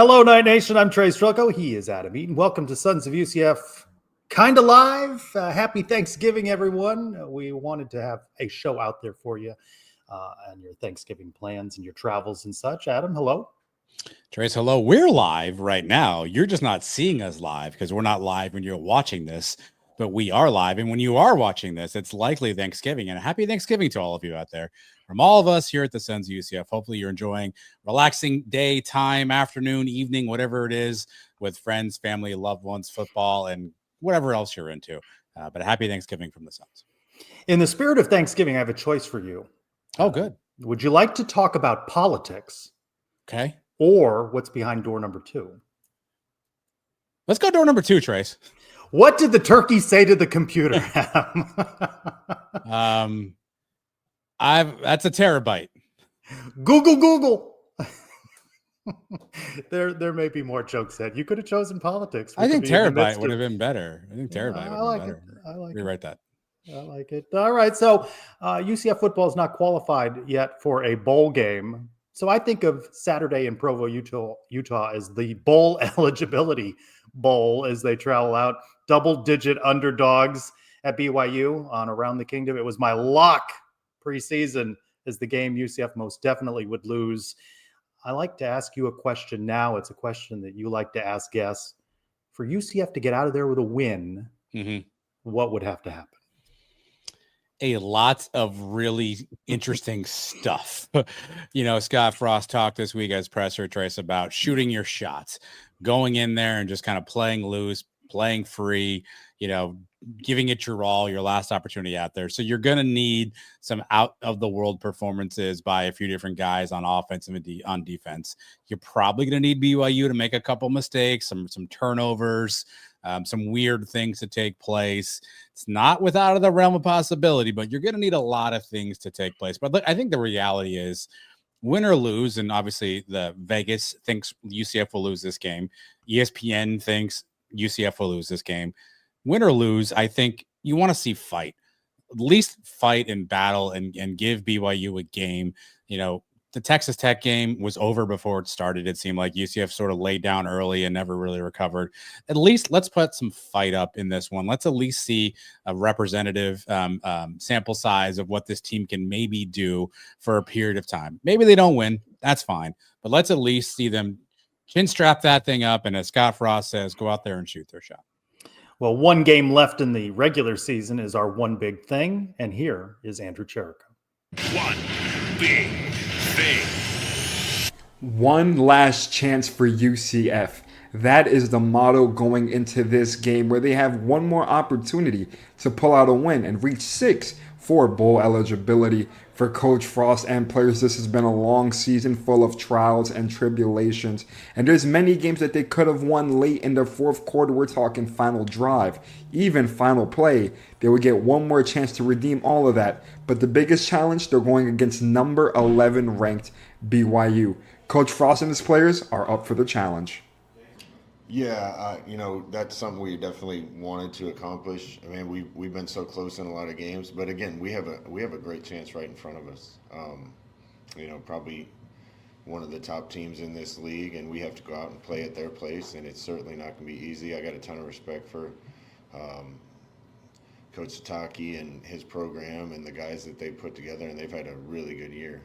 Hello, Night Nation. I'm Trey Strelko. He is Adam Eaton. Welcome to Sons of UCF. Kind of live. Happy Thanksgiving, everyone. We wanted to have a show out there for you and your Thanksgiving plans and your travels and such. Adam, hello. Trace, hello. We're live right now. You're just not seeing us live because we're not live when you're watching this, but we are live. And when you are watching this, it's likely Thanksgiving. And a happy Thanksgiving to all of you out there. From all of us here at the Sons of UCF, hopefully you're enjoying relaxing day, time, afternoon, evening, whatever it is, with friends, family, loved ones, football, and whatever else you're into. But a happy Thanksgiving from the Sons. In the spirit of Thanksgiving, I have a choice for you. Oh, good. Would you like to talk about politics? Okay. Or what's behind door number 2? Let's go door number 2, Trace. What did the turkey say to the computer? That's a terabyte. Google. There may be more jokes said. You could have chosen politics. I think terabyte would have been better. I think terabyte would have been better. I like Rewrite that. I like it. All right. So UCF football is not qualified yet for a bowl game. So I think of Saturday in Provo, Utah as the bowl eligibility bowl as they travel out. Double-digit underdogs at BYU on Around the Kingdom. It was my lock preseason as the game UCF most definitely would lose. I like to ask you a question now. It's a question that you like to ask guests. For UCF to get out of there with a win, what would have to happen? A lot of really interesting stuff. Scott Frost talked this week as presser, Trace, about shooting your shots, going in there and just kind of playing loose, playing free, giving it your all, your last opportunity out there. So you're going to need some out of the world performances by a few different guys on offense and on defense. You're probably going to need BYU to make a couple mistakes, some turnovers, some weird things to take place. It's not without of the realm of possibility, but you're going to need a lot of things to take place. But look, I think the reality is win or lose, and obviously the Vegas thinks UCF will lose this game. ESPN thinks UCF will lose this game. Win or lose, I think you want to see fight. At least fight and battle and give BYU a game. The Texas Tech game was over before it started. It seemed like UCF sort of laid down early and never really recovered. At least let's put some fight up in this one. Let's at least see a representative sample size of what this team can maybe do for a period of time. Maybe they don't win. That's fine. But let's at least see them chin strap that thing up. And as Scott Frost says, go out there and shoot their shot. Well, one game left in the regular season is our one big thing. And here is Andrew Cherico. One big thing. One last chance for UCF. That is the motto going into this game, where they have one more opportunity to pull out a win and reach 6 for bowl eligibility. For Coach Frost and players, this has been a long season full of trials and tribulations. And there's many games that they could have won late in the fourth quarter. We're talking final drive, even final play. They would get one more chance to redeem all of that. But the biggest challenge, they're going against number 11 ranked BYU. Coach Frost and his players are up for the challenge. Yeah, that's something we definitely wanted to accomplish. I mean, we've been so close in a lot of games, but again, we have a great chance right in front of us. Probably one of the top teams in this league, and we have to go out and play at their place, and it's certainly not going to be easy. I got a ton of respect for Coach Sataki and his program and the guys that they put together, and they've had a really good year.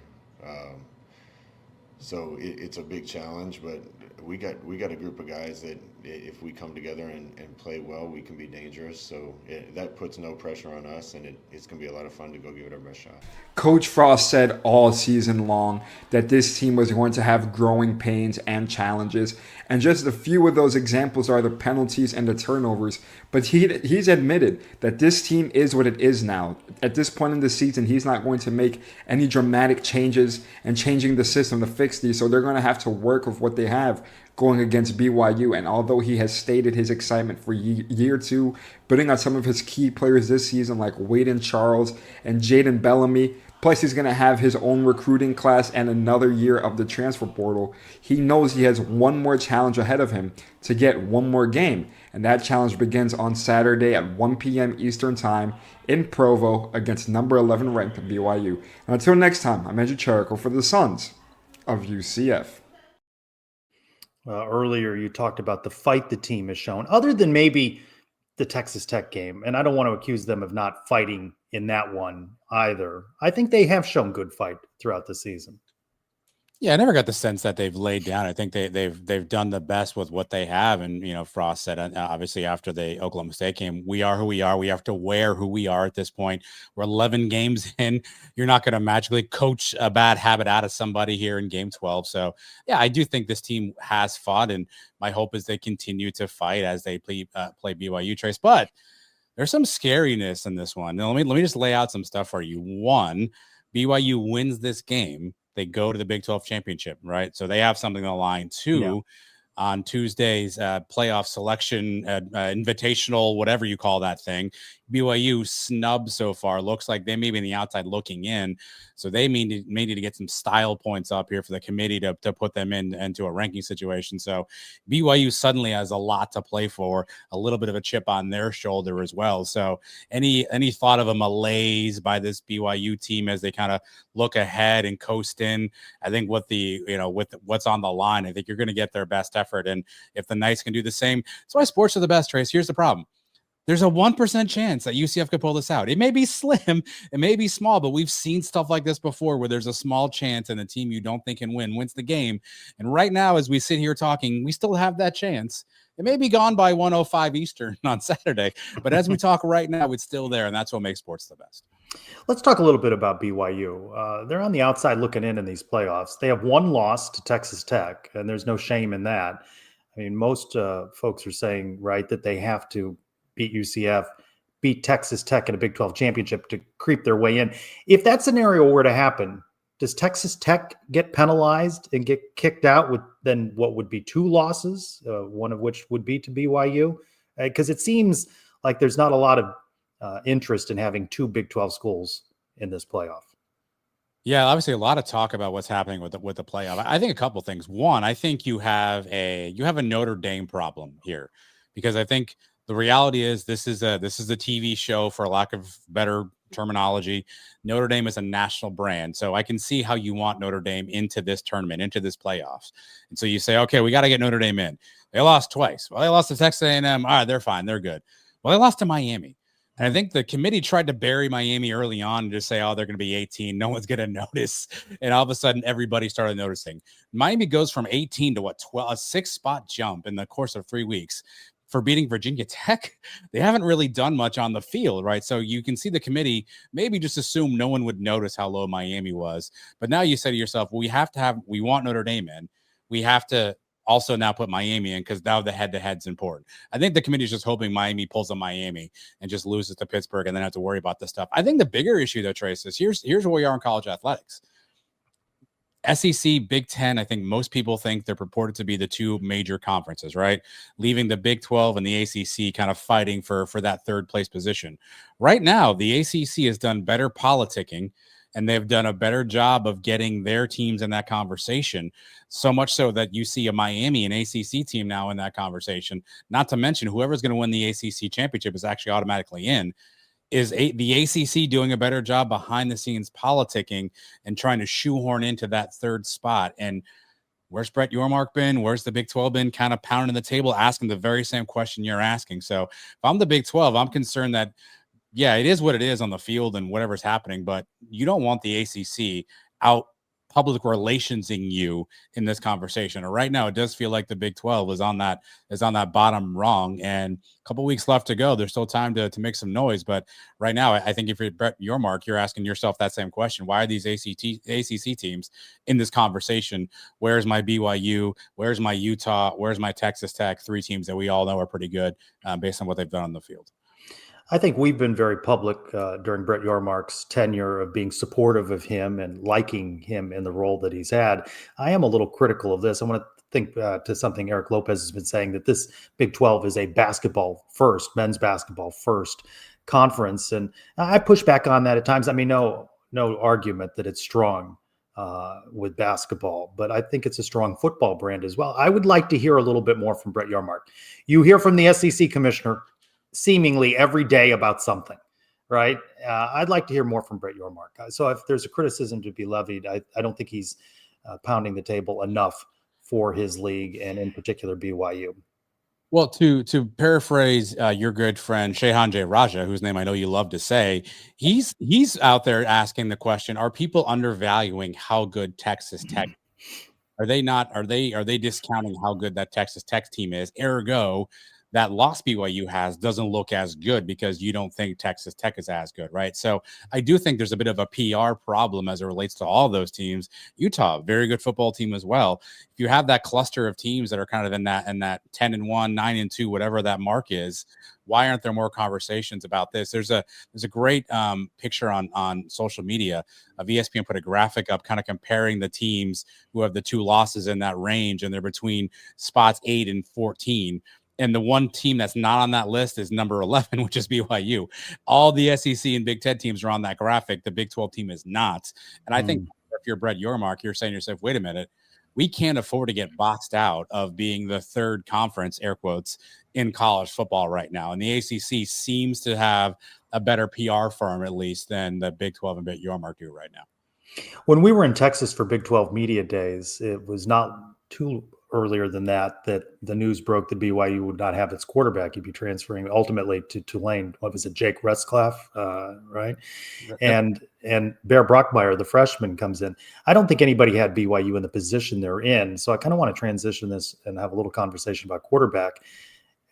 So it's a big challenge, but we got a group of guys that if we come together and play well, we can be dangerous. So that puts no pressure on us, and it's going to be a lot of fun to go give it our best shot. Coach Frost said all season long that this team was going to have growing pains and challenges. And just a few of those examples are the penalties and the turnovers. But he's admitted that this team is what it is now. At this point in the season, he's not going to make any dramatic changes and changing the system to fix these. So they're going to have to work with what they have going against BYU. And although he has stated his excitement for year 2, putting on some of his key players this season like Waden Charles and Jaden Bellamy, plus he's going to have his own recruiting class and another year of the transfer portal, he knows he has one more challenge ahead of him to get one more game. And that challenge begins on Saturday at 1 p.m. Eastern Time in Provo against number 11 ranked BYU. And until next time, I'm Andrew Cherico for the Sons of UCF. Earlier, you talked about the fight the team has shown, other than maybe the Texas Tech game. And I don't want to accuse them of not fighting in that one either. I think they have shown good fight throughout the season. Yeah, I never got the sense that they've laid down. I think they've done the best with what they have. And Frost said, obviously after the Oklahoma State game, we are who we are. We have to wear who we are at this point. We're 11 games in. You're not going to magically coach a bad habit out of somebody here in game 12. So yeah, I do think this team has fought, and my hope is they continue to fight as they play BYU, Trace. But there's some scariness in this one. Now, let me just lay out some stuff for you. One, BYU wins this game, they go to the Big 12 championship, right? So they have something on the line. Two, on Tuesday's playoff selection, invitational, whatever you call that thing, BYU snub so far. Looks like they may be on the outside looking in. So they may need to get some style points up here for the committee to put them into a ranking situation. So BYU suddenly has a lot to play for, a little bit of a chip on their shoulder as well. So any thought of a malaise by this BYU team as they kind of look ahead and coast in? I think with what's on the line, I think you're going to get their best effort. And if the Knights can do the same, that's why sports are the best, Trace. Here's the problem. There's a 1% chance that UCF could pull this out. It may be slim, it may be small, but we've seen stuff like this before where there's a small chance and the team you don't think can wins the game. And right now, as we sit here talking, we still have that chance. It may be gone by 1:05 Eastern on Saturday, but as we talk right now, it's still there, and that's what makes sports the best. Let's talk a little bit about BYU. They're on the outside looking in these playoffs. They have one loss to Texas Tech, and there's no shame in that. I mean, most folks are saying, right, that they have to beat UCF, beat Texas Tech in a Big 12 championship to creep their way in. If that scenario were to happen, does Texas Tech get penalized and get kicked out with then what would be two losses, one of which would be to BYU? Because it seems like there's not a lot of interest in having two Big 12 schools in this playoff. Yeah, obviously a lot of talk about what's happening with the playoff. I think a couple of things. One, I think you have a Notre Dame problem here, because I think the reality is this is a TV show, for lack of better terminology. Notre Dame is a national brand. So I can see how you want Notre Dame into this tournament, into this playoffs. And so you say, okay, we got to get Notre Dame in. They lost twice. Well, they lost to Texas A&M. All right, they're fine. They're good. Well, they lost to Miami. And I think the committee tried to bury Miami early on and just say, oh, they're going to be 18. No one's going to notice. And all of a sudden, everybody started noticing. Miami goes from 18 to 12, a 6-spot jump in the course of 3 weeks. For beating Virginia Tech, they haven't really done much on the field, right? So you can see the committee maybe just assume no one would notice how low Miami was. But now you say to yourself, well, we want Notre Dame in. We have to also now put Miami in, because now the head-to-head's important. I think the committee is just hoping Miami pulls a Miami and just loses to Pittsburgh and then have to worry about this stuff. I think the bigger issue, though, Trace, is here's where we are in college athletics. SEC, Big Ten, I think most people think they're purported to be the two major conferences, right? Leaving the Big 12 and the ACC kind of fighting for that third place position. Right now, the ACC has done better politicking, and they've done a better job of getting their teams in that conversation, so much so that you see a Miami, an ACC team now in that conversation. Not to mention whoever's going to win the ACC championship is actually automatically in. Is the ACC doing a better job behind the scenes politicking and trying to shoehorn into that third spot? And where's Brett Yormark been? Where's the Big 12 been? Kind of pounding the table, asking the very same question you're asking. So if I'm the Big 12, I'm concerned that, yeah, it is what it is on the field and whatever's happening, but you don't want the ACC out public relationsing you in this conversation. Or right now, it does feel like the Big 12 is on that bottom rung, and a couple weeks left to go. There's still time to make some noise, but right now, I think if you're Brett Yormark, you're asking yourself that same question: why are these ACC teams in this conversation? Where's my BYU? Where's my Utah? Where's my Texas Tech? 3 teams that we all know are pretty good based on what they've done on the field. I think we've been very public during Brett Yormark's tenure of being supportive of him and liking him in the role that he's had. I am a little critical of this. I want to think to something Eric Lopez has been saying, that this Big 12 is a basketball first, men's basketball first conference. And I push back on that at times. I mean, no argument that it's strong with basketball, but I think it's a strong football brand as well. I would like to hear a little bit more from Brett Yormark. You hear from the SEC commissioner seemingly every day about something, right? I'd like to hear more from Brett Yormark. So if there's a criticism to be levied, I don't think he's pounding the table enough for his league and in particular BYU. Well, to paraphrase your good friend Shehan J. Raja, whose name I know you love to say, he's out there asking the question: are people undervaluing how good Texas Tech? Are they not? Are they discounting how good that Texas Tech team is? Ergo, that loss BYU has doesn't look as good because you don't think Texas Tech is as good, right? So I do think there's a bit of a PR problem as it relates to all those teams. Utah, very good football team as well. If you have that cluster of teams that are kind of in that 10-1, 9-2, whatever that mark is, why aren't there more conversations about this? There's a great picture on social media of ESPN put a graphic up kind of comparing the teams who have the 2 losses in that range, and they're between spots 8 and 14. And the one team that's not on that list is number 11, which is BYU. All the SEC and Big Ten teams are on that graphic. The Big 12 team is not. And I think if you're Brett Yormark, you're saying to yourself, wait a minute, we can't afford to get boxed out of being the 3rd conference, air quotes, in college football right now. And the ACC seems to have a better PR firm, at least, than the Big 12 and Brett Yormark do right now. When we were in Texas for Big 12 media days, it was not too earlier than that the news broke that BYU would not have its quarterback. He'd be transferring ultimately to Tulane. What was it, Jake Retzlaff, right? And Bear Brockmeyer, the freshman, comes in. I don't think anybody had BYU in the position they're in. So I kind of want to transition this and have a little conversation about quarterback.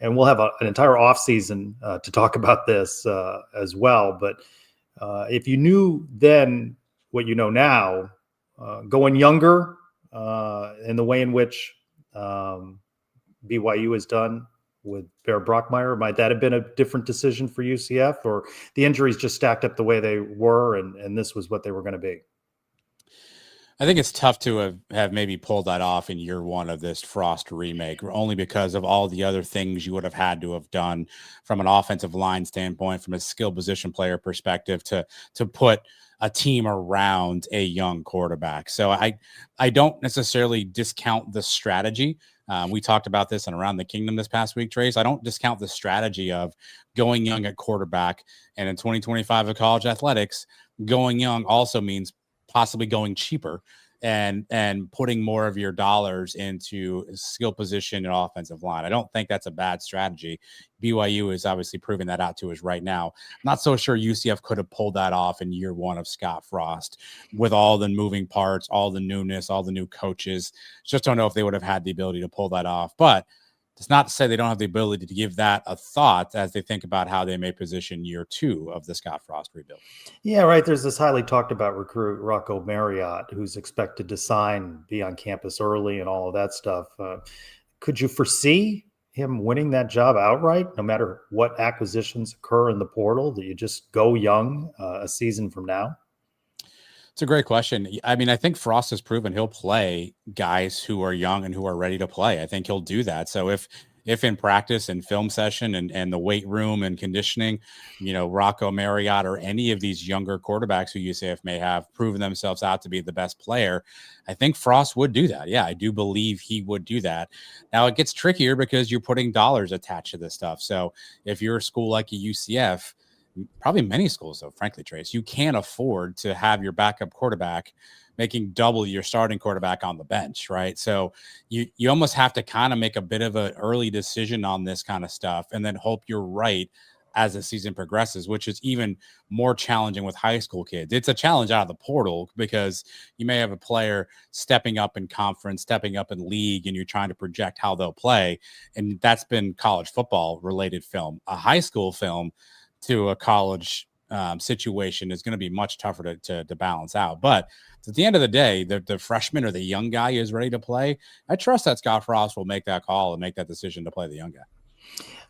And we'll have an entire offseason to talk about this as well. But if you knew then what you know now, going younger in the way in which BYU has done with Bear Brockmeyer, might that have been a different decision for UCF, or the injuries just stacked up the way they were and this was what they were going to be? I think it's tough to have maybe pulled that off in year 1 of this Frost remake, only because of all the other things you would have had to have done from an offensive line standpoint, from a skill position player perspective, to put a team around a young quarterback. So I don't necessarily discount the strategy. We talked about this in Around the Kingdom this past week, Trace. I don't discount the strategy of going young at quarterback. And in 2025 of college athletics, going young also means possibly going cheaper and putting more of your dollars into skill position and offensive line. I don't think that's a bad strategy. BYU is obviously proving that out to us right now. I'm not so sure UCF could have pulled that off in year 1 of Scott Frost with all the moving parts, all the newness, all the new coaches. Just don't know if they would have had the ability to pull that off. But it's not to say they don't have the ability to give that a thought as they think about how they may position year 2 of the Scott Frost rebuild. Yeah, right. There's this highly talked about recruit, Rocco Marriott, who's expected to sign, be on campus early and all of that stuff. Could you foresee him winning that job outright, no matter what acquisitions occur in the portal, that you just go young a season from now? It's a great question. I mean, I think Frost has proven he'll play guys who are young and who are ready to play. I think he'll do that. So if in practice and film session and the weight room and conditioning, Rocco Marriott or any of these younger quarterbacks who UCF may have proven themselves out to be the best player, I think Frost would do that. Yeah, I do believe he would do that. Now it gets trickier because you're putting dollars attached to this stuff. So if you're a school like a UCF, probably many schools, though, frankly, Trace, you can't afford to have your backup quarterback making double your starting quarterback on the bench, right? So you almost have to kind of make a bit of an early decision on this kind of stuff and then hope you're right as the season progresses, which is even more challenging with high school kids. It's a challenge out of the portal because you may have a player stepping up in conference, stepping up in league, and you're trying to project how they'll play. And that's been college football related film. A high school film to a college situation is going to be much tougher to balance out. But at the end of the day, the freshman or the young guy is ready to play. I trust that Scott Frost will make that call and make that decision to play the young guy.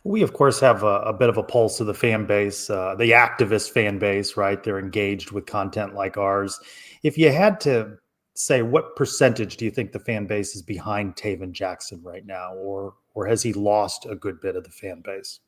We, of course, have a bit of a pulse of the fan base, the activist fan base, right? They're engaged with content like ours. If you had to say, what percentage do you think the fan base is behind Taven Jackson right now, or has he lost a good bit of the fan base?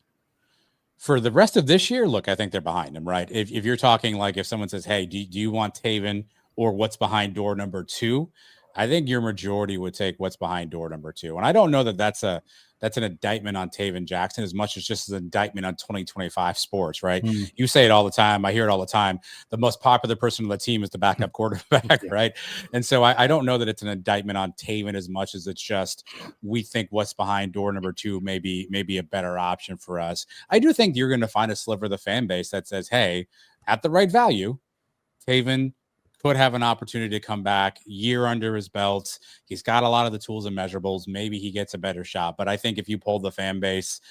For the rest of this year, look, I think they're behind him, right? If you're talking like if someone says, hey, do you want Taven or what's behind door number 2? I think your majority would take what's behind door number 2. And I don't know that that's an indictment on Taven Jackson as much as just an indictment on 2025 sports, right? You say it all the time. I hear it all the time. The most popular person on the team is the backup quarterback, right? And so I don't know that it's an indictment on Taven as much as it's just we think what's behind door number 2 may be a better option for us. I do think you're going to find a sliver of the fan base that says, hey, at the right value, Taven could have an opportunity to come back, year under his belt. He's got a lot of the tools and measurables. Maybe he gets a better shot. But I think if you polled the fan base,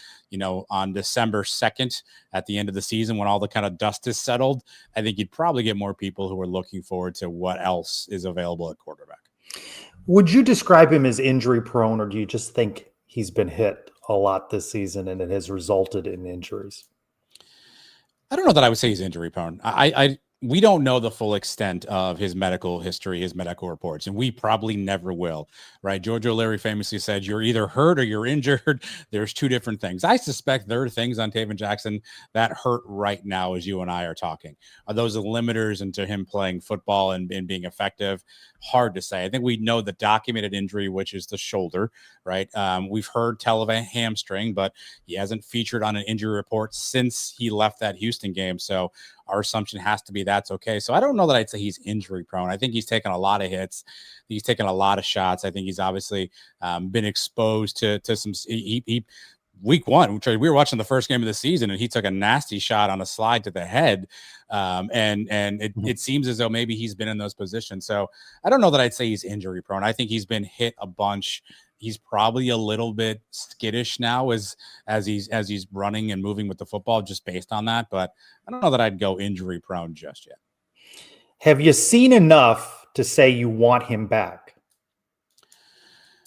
on December 2nd at the end of the season, when all the kind of dust is settled, I think you'd probably get more people who are looking forward to what else is available at quarterback. Would you describe him as injury prone, or do you just think he's been hit a lot this season and it has resulted in injuries? I don't know that I would say he's injury prone. We don't know the full extent of his medical history, his medical reports, and we probably never will, right? George O'Leary famously said, you're either hurt or you're injured. There's two different things. I suspect there are things on Taven Jackson that hurt right now as you and I are talking. Are those the limiters into him playing football and being effective? Hard to say. I think we know the documented injury, which is the shoulder, right? We've heard tell of a hamstring, but he hasn't featured on an injury report since he left that Houston game. So our assumption has to be that's okay. So I don't know that I'd say he's injury prone. I think he's taken a lot of hits. He's taken a lot of shots. I think he's obviously been exposed to some week one. We were watching the first game of the season and he took a nasty shot on a slide to the head. It seems as though maybe he's been in those positions. So I don't know that I'd say he's injury prone. I think he's been hit a bunch. He's probably a little bit skittish now as he's running and moving with the football just based on that. But I don't know that I'd go injury prone just yet. Have you seen enough to say you want him back?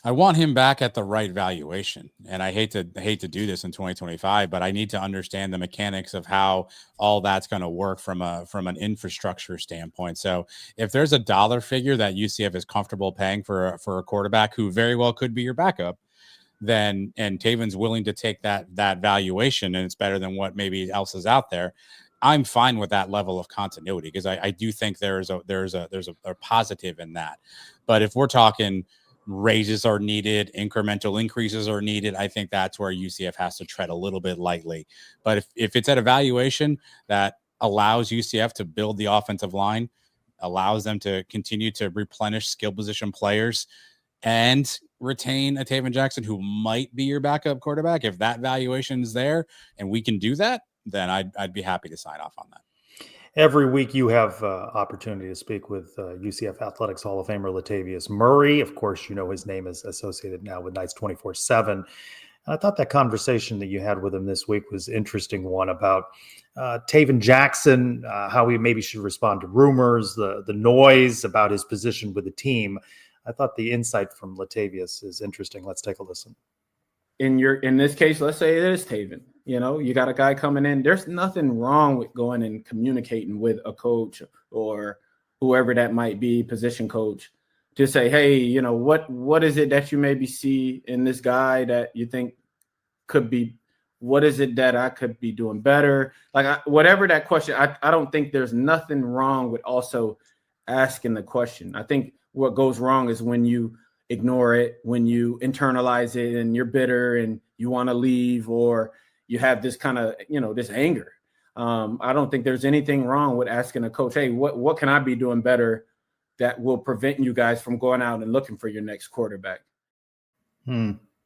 I want him back at the right valuation. And I hate to do this in 2025, but I need to understand the mechanics of how all that's going to work from an infrastructure standpoint. So if there's a dollar figure that UCF is comfortable paying for a quarterback who very well could be your backup, then, and Taven's willing to take that valuation and it's better than what maybe else is out there, I'm fine with that level of continuity because I do think there's a positive in that. But if we're talking raises are needed, incremental increases are needed, I think that's where UCF has to tread a little bit lightly. But if it's at a valuation that allows UCF to build the offensive line, allows them to continue to replenish skill position players and retain a Taven Jackson who might be your backup quarterback, if that valuation is there and we can do that, then I'd be happy to sign off on that. Every week you have opportunity to speak with UCF Athletics Hall of Famer Latavius Murray. Of course, his name is associated now with Knights 24/7. And I thought that conversation that you had with him this week was an interesting one about Taven Jackson, how he maybe should respond to rumors, the noise about his position with the team. I thought the insight from Latavius is interesting. Let's take a listen. In this case, let's say it is Taven. You got a guy coming in. There's nothing wrong with going and communicating with a coach or whoever that might be, position coach, to say, hey, what is it that you maybe see in this guy that you think could be, what is it that I could be doing better? Whatever that question, I don't think there's nothing wrong with also asking the question. I think what goes wrong is when you ignore it, when you internalize it and you're bitter and you want to leave, or you have this kind of, this anger. I don't think there's anything wrong with asking a coach, hey, what can I be doing better that will prevent you guys from going out and looking for your next quarterback?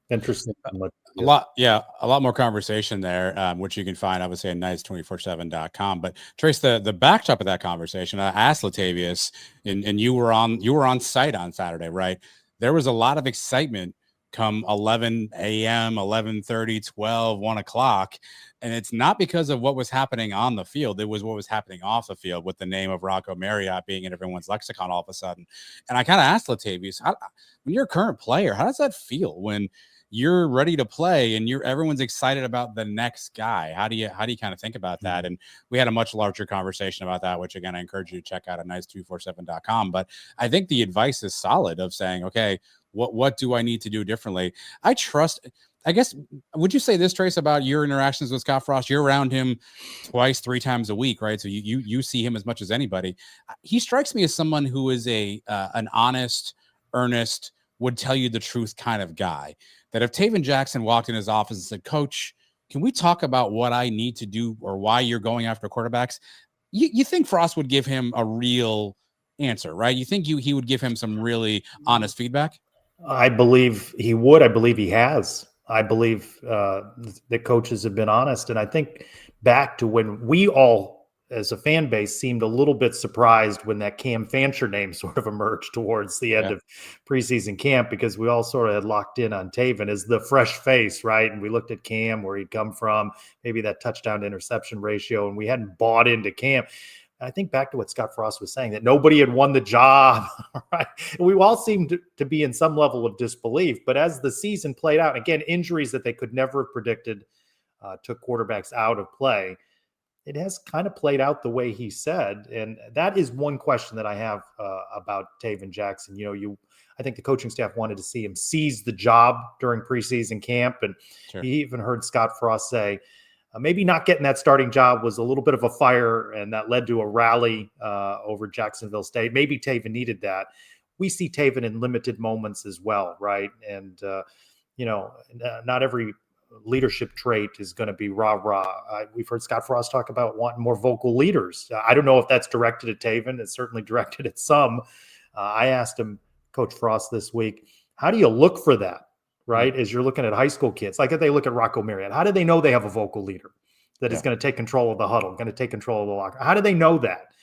Interesting. A lot more conversation there, which you can find obviously at Knights247.com. But Trace, the backdrop of that conversation, I asked Latavius, and you were on site on Saturday, right? There was a lot of excitement come 11 a.m., 11:30, 12, 1 o'clock. And it's not because of what was happening on the field. It was what was happening off the field with the name of Rocco Marriott being in everyone's lexicon all of a sudden. And I kind of asked Latavius, when you're a current player, how does that feel when you're ready to play and everyone's excited about the next guy? How do you kind of think about that? And we had a much larger conversation about that, which again, I encourage you to check out at Knights247.com. But I think the advice is solid of saying, okay, what do I need to do differently? I guess, would you say this, Trace, about your interactions with Scott Frost? You're around him twice, 3 times a week, right? So you see him as much as anybody. He strikes me as someone who is an honest, earnest, would tell you the truth kind of guy. That if Taven Jackson walked in his office and said, Coach, can we talk about what I need to do or why you're going after quarterbacks? You think Frost would give him a real answer, right? You think he would give him some really honest feedback? I believe he would. I believe he has. I believe the coaches have been honest. And I think back to when we all, as a fan base, seemed a little bit surprised when that Cam Fancher name sort of emerged towards the end of preseason camp, because we all sort of had locked in on Taven as the fresh face, right? And we looked at Cam, where he'd come from, maybe that touchdown to interception ratio, and we hadn't bought into Cam. I think back to what Scott Frost was saying, that nobody had won the job, right? We all seemed to be in some level of disbelief. But as the season played out, again, injuries that they could never have predicted took quarterbacks out of play. It has kind of played out the way he said. And that is one question that I have about Taven Jackson. I think the coaching staff wanted to see him seize the job during preseason camp. And he even heard Scott Frost say, maybe not getting that starting job was a little bit of a fire, and that led to a rally over Jacksonville State. Maybe Taven needed that. We see Taven in limited moments as well, right? And, not every leadership trait is going to be rah-rah. We've heard Scott Frost talk about wanting more vocal leaders. I don't know if that's directed at Taven. It's certainly directed at some. I asked him, Coach Frost, this week, how do you look for that? Right? As you're looking at high school kids, like if they look at Rocco Marriott, how do they know they have a vocal leader that is going to take control of the huddle, going to take control of the locker? How do they know that?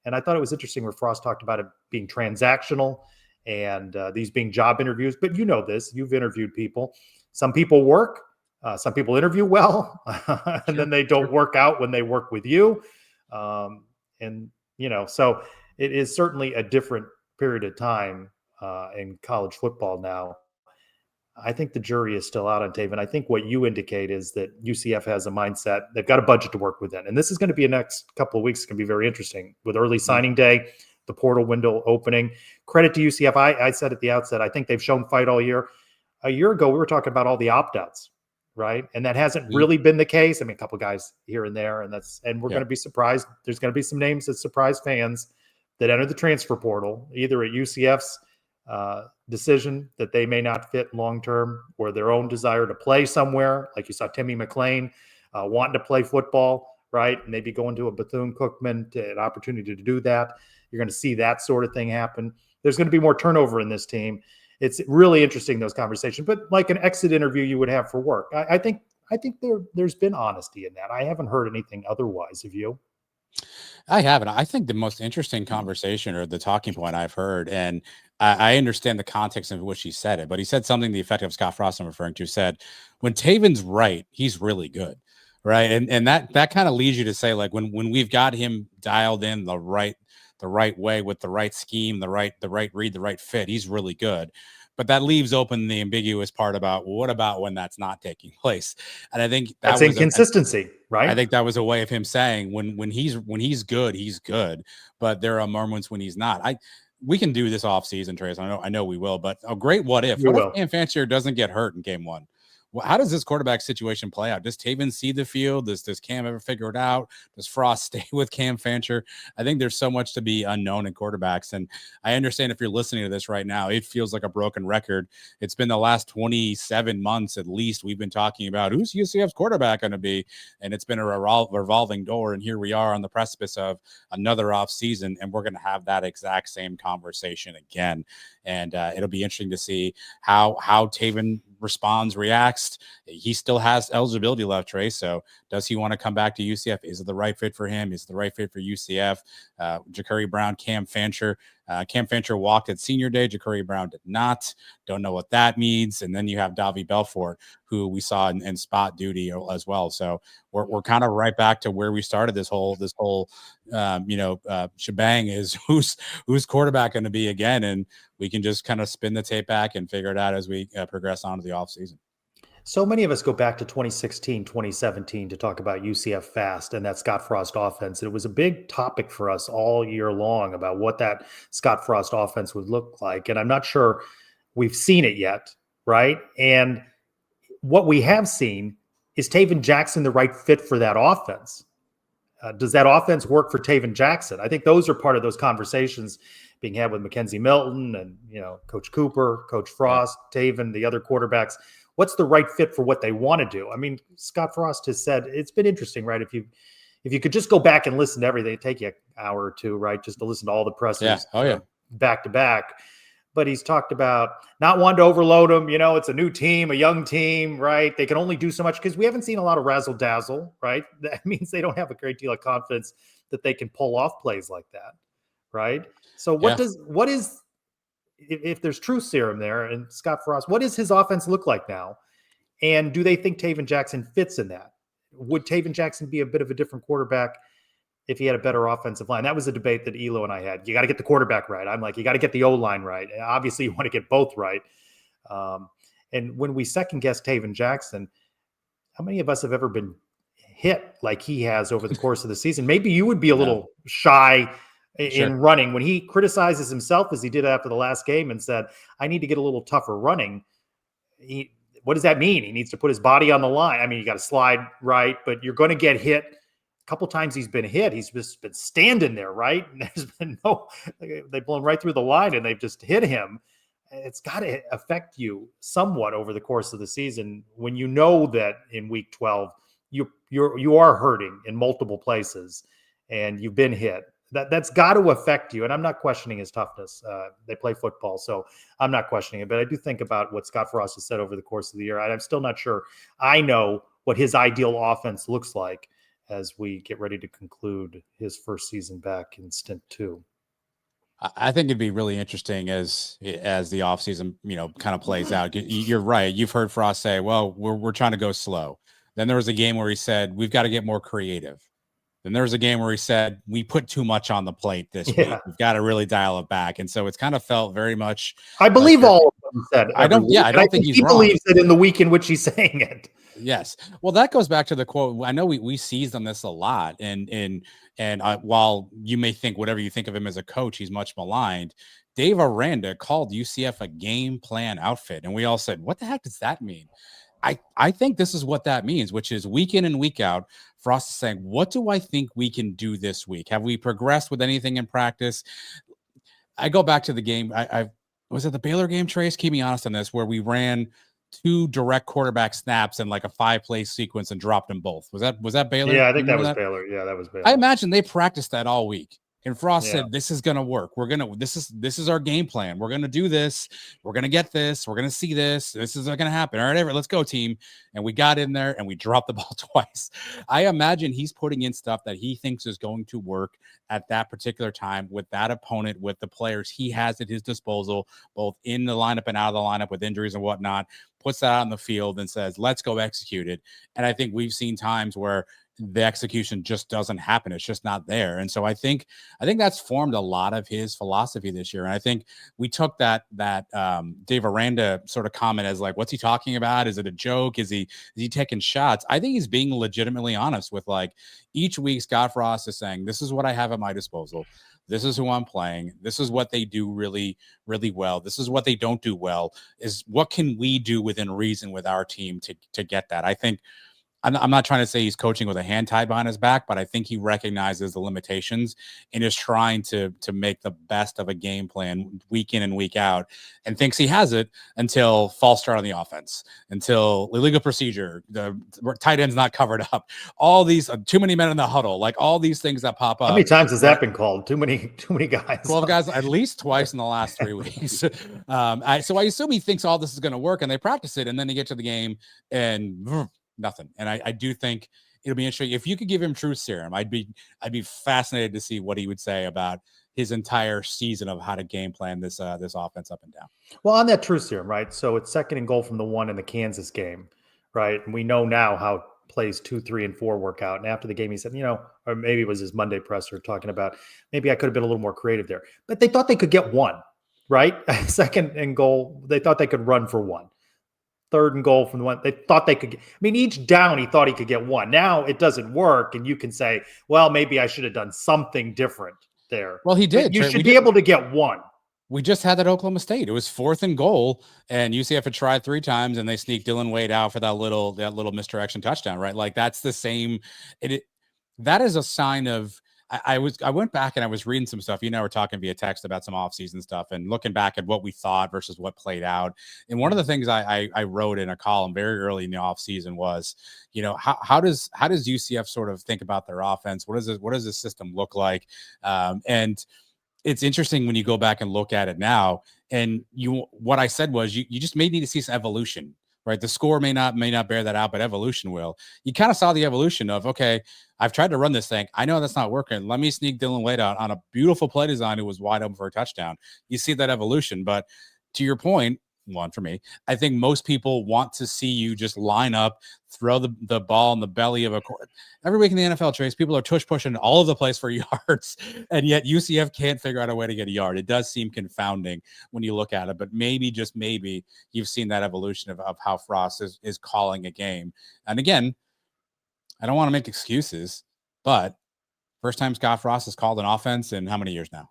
And I thought it was interesting where Frost talked about it being transactional and these being job interviews. But you know this, you've interviewed people. Some people work, some people interview well, and then they don't work out when they work with you. So it is certainly a different period of time in college football now. I think the jury is still out on Taven. I think what you indicate is that UCF has a mindset. They've got a budget to work within. And this is going to be the next couple of weeks. It's going to be very interesting with early signing day, the portal window opening. Credit to UCF. I said at the outset, I think they've shown fight all year. A year ago, we were talking about all the opt-outs, right? And that hasn't really been the case. I mean, a couple guys here and there, and we're going to be surprised. There's going to be some names that surprise fans that enter the transfer portal, either at UCF's decision that they may not fit long-term, or their own desire to play somewhere. Like you saw Timmy McClain wanting to play football, right? Maybe going to a Bethune-Cookman, an opportunity to do that. You're going to see that sort of thing happen. There's going to be more turnover in this team. It's really interesting, those conversations, but like an exit interview you would have for work. I think there's been honesty in that. I haven't heard anything otherwise. Have you? I haven't. I think the most interesting conversation, or the talking point I've heard, and I understand the context in which he said it, but he said something to the effect of, Scott Frost I'm referring to, said, when Taven's right, he's really good. Right. And that kind of leads you to say, like, when we've got him dialed in the right way with the right scheme, the right read, the right fit, he's really good. But that leaves open the ambiguous part about, well, what about when that's not taking place? And I think that's inconsistency, right? I think that was a way of him saying when he's good, he's good. But there are moments when he's not. We can do this off season, Trace. I know we will. But a great what if? What if Cam Fancher doesn't get hurt in game one? Well, how does this quarterback situation play out? Does Taven see the field? Does Cam ever figure it out? Does Frost stay with Cam Fancher? I think there's so much to be unknown in quarterbacks. And I understand if you're listening to this right now, it feels like a broken record. It's been the last 27 months at least we've been talking about who's UCF's quarterback going to be. And it's been a revolving door. And here we are on the precipice of another off season. And we're going to have that exact same conversation again. And it'll be interesting to see how Taven responds, reacts. He still has eligibility left, Trey. So does he want to come back to UCF? Is it the right fit for him? Is it the right fit for UCF? Ja'Curry Brown, Cam Fancher. Cam Fancher walked at senior day. Ja'Curry Brown did not. Don't know what that means. And then you have Davi Belfort, who we saw in spot duty as well. So we're kind of right back to where we started this whole shebang, is who's quarterback going to be again. And we can just kind of spin the tape back and figure it out as we progress on to the offseason. So many of us go back to 2016, 2017 to talk about UCF fast and that Scott Frost offense. It was a big topic for us all year long about what that Scott Frost offense would look like. And I'm not sure we've seen it yet, right? And what we have seen is Taven Jackson the right fit for that offense. Does that offense work for Taven Jackson? I think those are part of those conversations being had with Mackenzie Milton and, Coach Cooper, Coach Frost, Taven, the other quarterbacks. What's the right fit for what they want to do? I mean, Scott Frost has said it's been interesting, right? If you could just go back and listen to everything, it'd take you an hour or two, right? Just to listen to all the pressers back to back. But he's talked about not wanting to overload them. It's a new team, a young team, right? They can only do so much because we haven't seen a lot of razzle dazzle, right? That means they don't have a great deal of confidence that they can pull off plays like that, right? So what is, if there's truth serum there and Scott Frost, what does his offense look like now? And do they think Taven Jackson fits in that? Would Taven Jackson be a bit of a different quarterback if he had a better offensive line? That was a debate that Elo and I had. You got to get the quarterback right. I'm like, you got to get the O-line right. Obviously, you want to get both right. And when we second guess Taven Jackson, how many of us have ever been hit like he has over the course of the season? Maybe you would be a little shy in running. When he criticizes himself, as he did after the last game, and said, I need to get a little tougher running. What does that mean? He needs to put his body on the line. I mean, you got to slide right, but you're going to get hit. A couple times he's been hit. He's just been standing there, right? And there's been they've blown right through the line and they've just hit him. It's got to affect you somewhat over the course of the season when you know that in week 12 you are hurting in multiple places and you've been hit. That's got to affect you. And I'm not questioning his toughness. They play football, so I'm not questioning it. But I do think about what Scott Frost has said over the course of the year. I'm still not sure I know what his ideal offense looks like as we get ready to conclude his first season back in stint 2. I think it'd be really interesting as the offseason, kind of plays out. You're right. You've heard Frost say, well, we're trying to go slow. Then there was a game where he said, we've got to get more creative. Then there was a game where he said, we put too much on the plate this week. We've got to really dial it back. And so it's kind of felt very much. I believe all of them said. I don't think he's he wrong. believes it in the week in which he's saying it. Yes. Well, that goes back to the quote. I know we seized on this a lot. And while you may think whatever you think of him as a coach, he's much maligned. Dave Aranda called UCF a game plan outfit. And we all said, what the heck does that mean? I think this is what that means, which is week in and week out, Frost is saying, what do I think we can do this week? Have we progressed with anything in practice? I go back to the game. I was it the Baylor game, Trace? Keep me honest on this, where we ran 2 direct quarterback snaps and like a 5-play sequence and dropped them both. Was that Baylor? Yeah, I think that was Baylor. Yeah, that was Baylor. I imagine they practiced that all week. And Frost said, this is going to work. This is our game plan. We're going to do this. We're going to get this. We're going to see this. This is going to happen. All right, let's go, team. And we got in there and we dropped the ball twice. I imagine he's putting in stuff that he thinks is going to work at that particular time with that opponent, with the players he has at his disposal, both in the lineup and out of the lineup with injuries and whatnot, puts that out on the field and says, let's go execute it. And I think we've seen times where the execution just doesn't happen. It's just not there. And so I think that's formed a lot of his philosophy this year. And I think we took that Dave Aranda sort of comment as like, what's he talking about? Is it a joke? Is he taking shots? I think he's being legitimately honest with, like, each week Scott Frost is saying, this is what I have at my disposal. This is who I'm playing. This is what they do really, really well. This is what they don't do well. Is what can we do within reason with our team to get that? I think I'm not trying to say he's coaching with a hand tied behind his back, but I think he recognizes the limitations and is trying to make the best of a game plan week in and week out, and thinks he has it until false start on the offense, until illegal procedure, the tight end's not covered up, all these too many men in the huddle, like all these things that pop up. How many times has that been called? Too many guys. 12 guys at least twice in the last 3 weeks. So I assume he thinks all this is going to work, and they practice it, and then they get to the game and nothing. And I do think it'll be interesting if you could give him truth serum. I'd be fascinated to see what he would say about his entire season of how to game plan this offense up and down. Well, on that truth serum, right? So it's 2nd and goal from the 1 in the Kansas game, right? And we know now how plays 2, 3, and 4 work out. And after the game, he said, or maybe it was his Monday presser talking about maybe I could have been a little more creative there. But they thought they could get 1, right? 2nd and goal, they thought they could run for 1. 3rd and goal from the 1. They thought they could get, each down he thought he could get 1. Now it doesn't work, and you can say, well, maybe I should have done something different there. Well, he did. But you should be able to get 1. We just had that Oklahoma State. It was 4th and goal, and UCF had tried 3 times, and they sneaked Dylan Wade out for that little misdirection touchdown, right? Like, that's the same. that is a sign of. I went back and I was reading some stuff. You and I were talking via text about some offseason stuff and looking back at what we thought versus what played out. And one of the things I wrote in a column very early in the offseason was, how does UCF sort of think about their offense? What does the system look like? And it's interesting when you go back and look at it now. And what I said was you just may need to see some evolution. Right. The score may not bear that out, but evolution will. You kind of saw the evolution of, okay, I've tried to run this thing. I know that's not working. Let me sneak Dylan Wade out on a beautiful play design who was wide open for a touchdown. You see that evolution. But to your point, one for me, I think most people want to see you just line up, throw the ball in the belly of a court. Every week in the NFL, Trace, people are tush pushing all over the place for yards, and yet UCF can't figure out a way to get a yard. It does seem confounding when you look at it, but maybe, just maybe, you've seen that evolution of how Frost is calling a game. And again, I don't want to make excuses, but first time Scott Frost has called an offense in how many years now?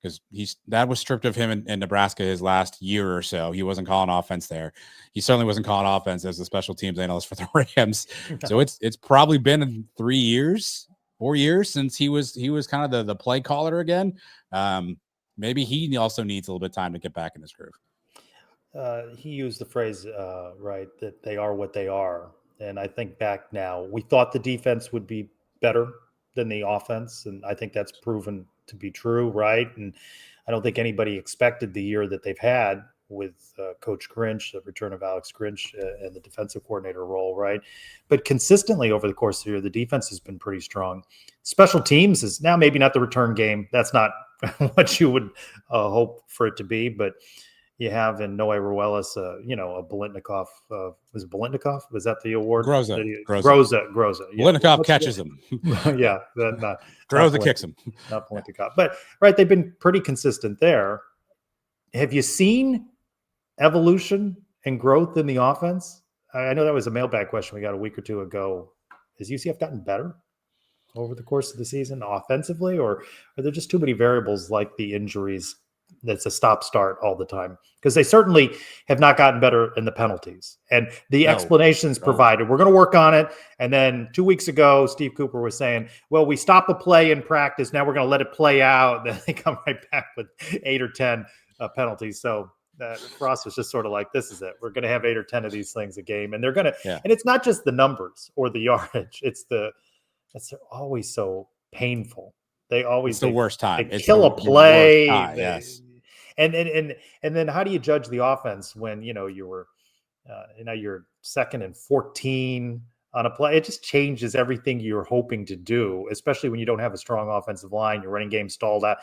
Because that was stripped of him in Nebraska his last year or so. He wasn't calling offense there. He certainly wasn't calling offense as a special teams analyst for the Rams. So it's probably been 4 years since he was kind of the play caller again. Maybe he also needs a little bit of time to get back in his groove. He used the phrase, right, that they are what they are. And I think back now, we thought the defense would be better than the offense. And I think that's proven to be true, right? And I don't think anybody expected the year that they've had with Coach Grinch, the return of Alex Grinch, and the defensive coordinator role, right? But consistently over the course of the year, the defense has been pretty strong. Special teams is now maybe not the return game. That's not what you would hope for it to be, but you have in Noé Ruelas, a Bolitnikov. Was it Bolitnikov? Was that the award? Groza. Yeah. Bolitnikov catches him. Yeah. Groza kicks him. Not Bolitnikov. But, right, they've been pretty consistent there. Have you seen evolution and growth in the offense? I know that was a mailbag question we got a week or two ago. Has UCF gotten better over the course of the season offensively, or are there just too many variables like the injuries that's a stop-start all the time? Because they certainly have not gotten better in the penalties. And the explanations provided, we're going to work on it. And then 2 weeks ago, Steve Cooper was saying, well, we stop a play in practice. Now we're going to let it play out. Then they come right back with 8 or 10 penalties. So Frost was just sort of like, this is it. We're going to have 8 or 10 of these things a game. And they're going to, and it's not just the numbers or the yardage. It's always so painful. It's the worst time. They kill a play. Yes. And then how do you judge the offense when you were you're 2nd and 14 on a play? It just changes everything you're hoping to do, especially when you don't have a strong offensive line. Your running game stalled out.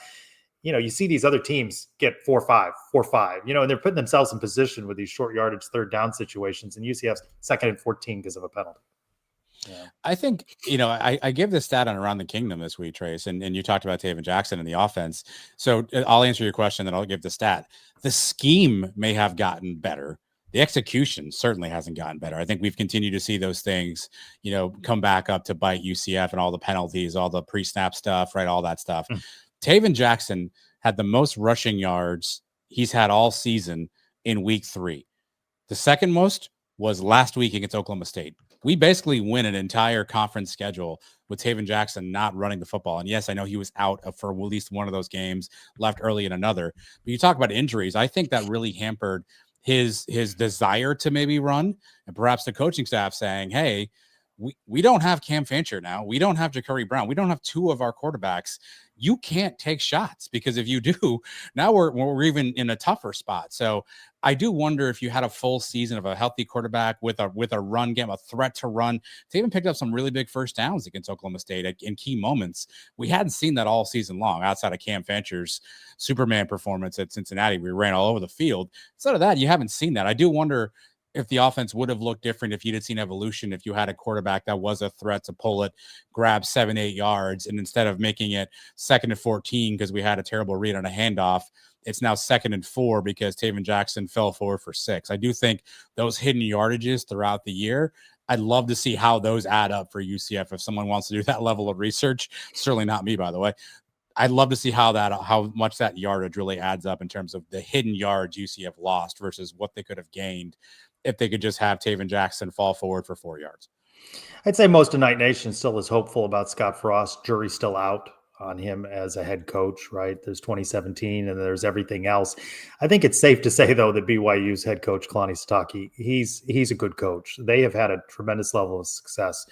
You see these other teams get 4-5, and they're putting themselves in position with these short yardage third down situations, and UCF's 2nd and 14 because of a penalty. Yeah. I think, I give this stat on Around the Kingdom this week, Trace, and you talked about Taven Jackson and the offense. So I'll answer your question, then I'll give the stat. The scheme may have gotten better. The execution certainly hasn't gotten better. I think we've continued to see those things, come back up to bite UCF and all the penalties, all the pre-snap stuff, right? All that stuff. Taven Jackson had the most rushing yards he's had all season in week 3. The second most was last week against Oklahoma State. We basically win an entire conference schedule with Taven Jackson not running the football. And yes, I know he was out for at least one of those games, left early in another. But you talk about injuries. I think that really hampered his desire to maybe run, and perhaps the coaching staff saying, hey, we don't have Cam Fancher now. We don't have Ja'Cory Brown. We don't have 2 of our quarterbacks. You can't take shots, because if you do, now we're even in a tougher spot. So I do wonder if you had a full season of a healthy quarterback with a run game, a threat to run. They even picked up some really big first downs against Oklahoma State in key moments. We hadn't seen that all season long outside of Cam Fancher's Superman performance at Cincinnati. We ran all over the field. Instead of that, you haven't seen that. I do wonder if the offense would have looked different if you'd have seen evolution, if you had a quarterback that was a threat to pull it, grab 7-8 yards, and instead of making it 2nd and 14 because we had a terrible read on a handoff, it's now 2nd and 4 because Taven Jackson fell forward for 6. I do think those hidden yardages throughout the year, I'd love to see how those add up for UCF. If someone wants to do that level of research, certainly not me, by the way. I'd love to see how much that yardage really adds up in terms of the hidden yards UCF lost versus what they could have gained if they could just have Taven Jackson fall forward for 4 yards. I'd say most of Night Nation still is hopeful about Scott Frost. Jury's still out on him as a head coach, right? There's 2017 and there's everything else. I think it's safe to say, though, that BYU's head coach, Kalani Sitake, he's a good coach. They have had a tremendous level of success.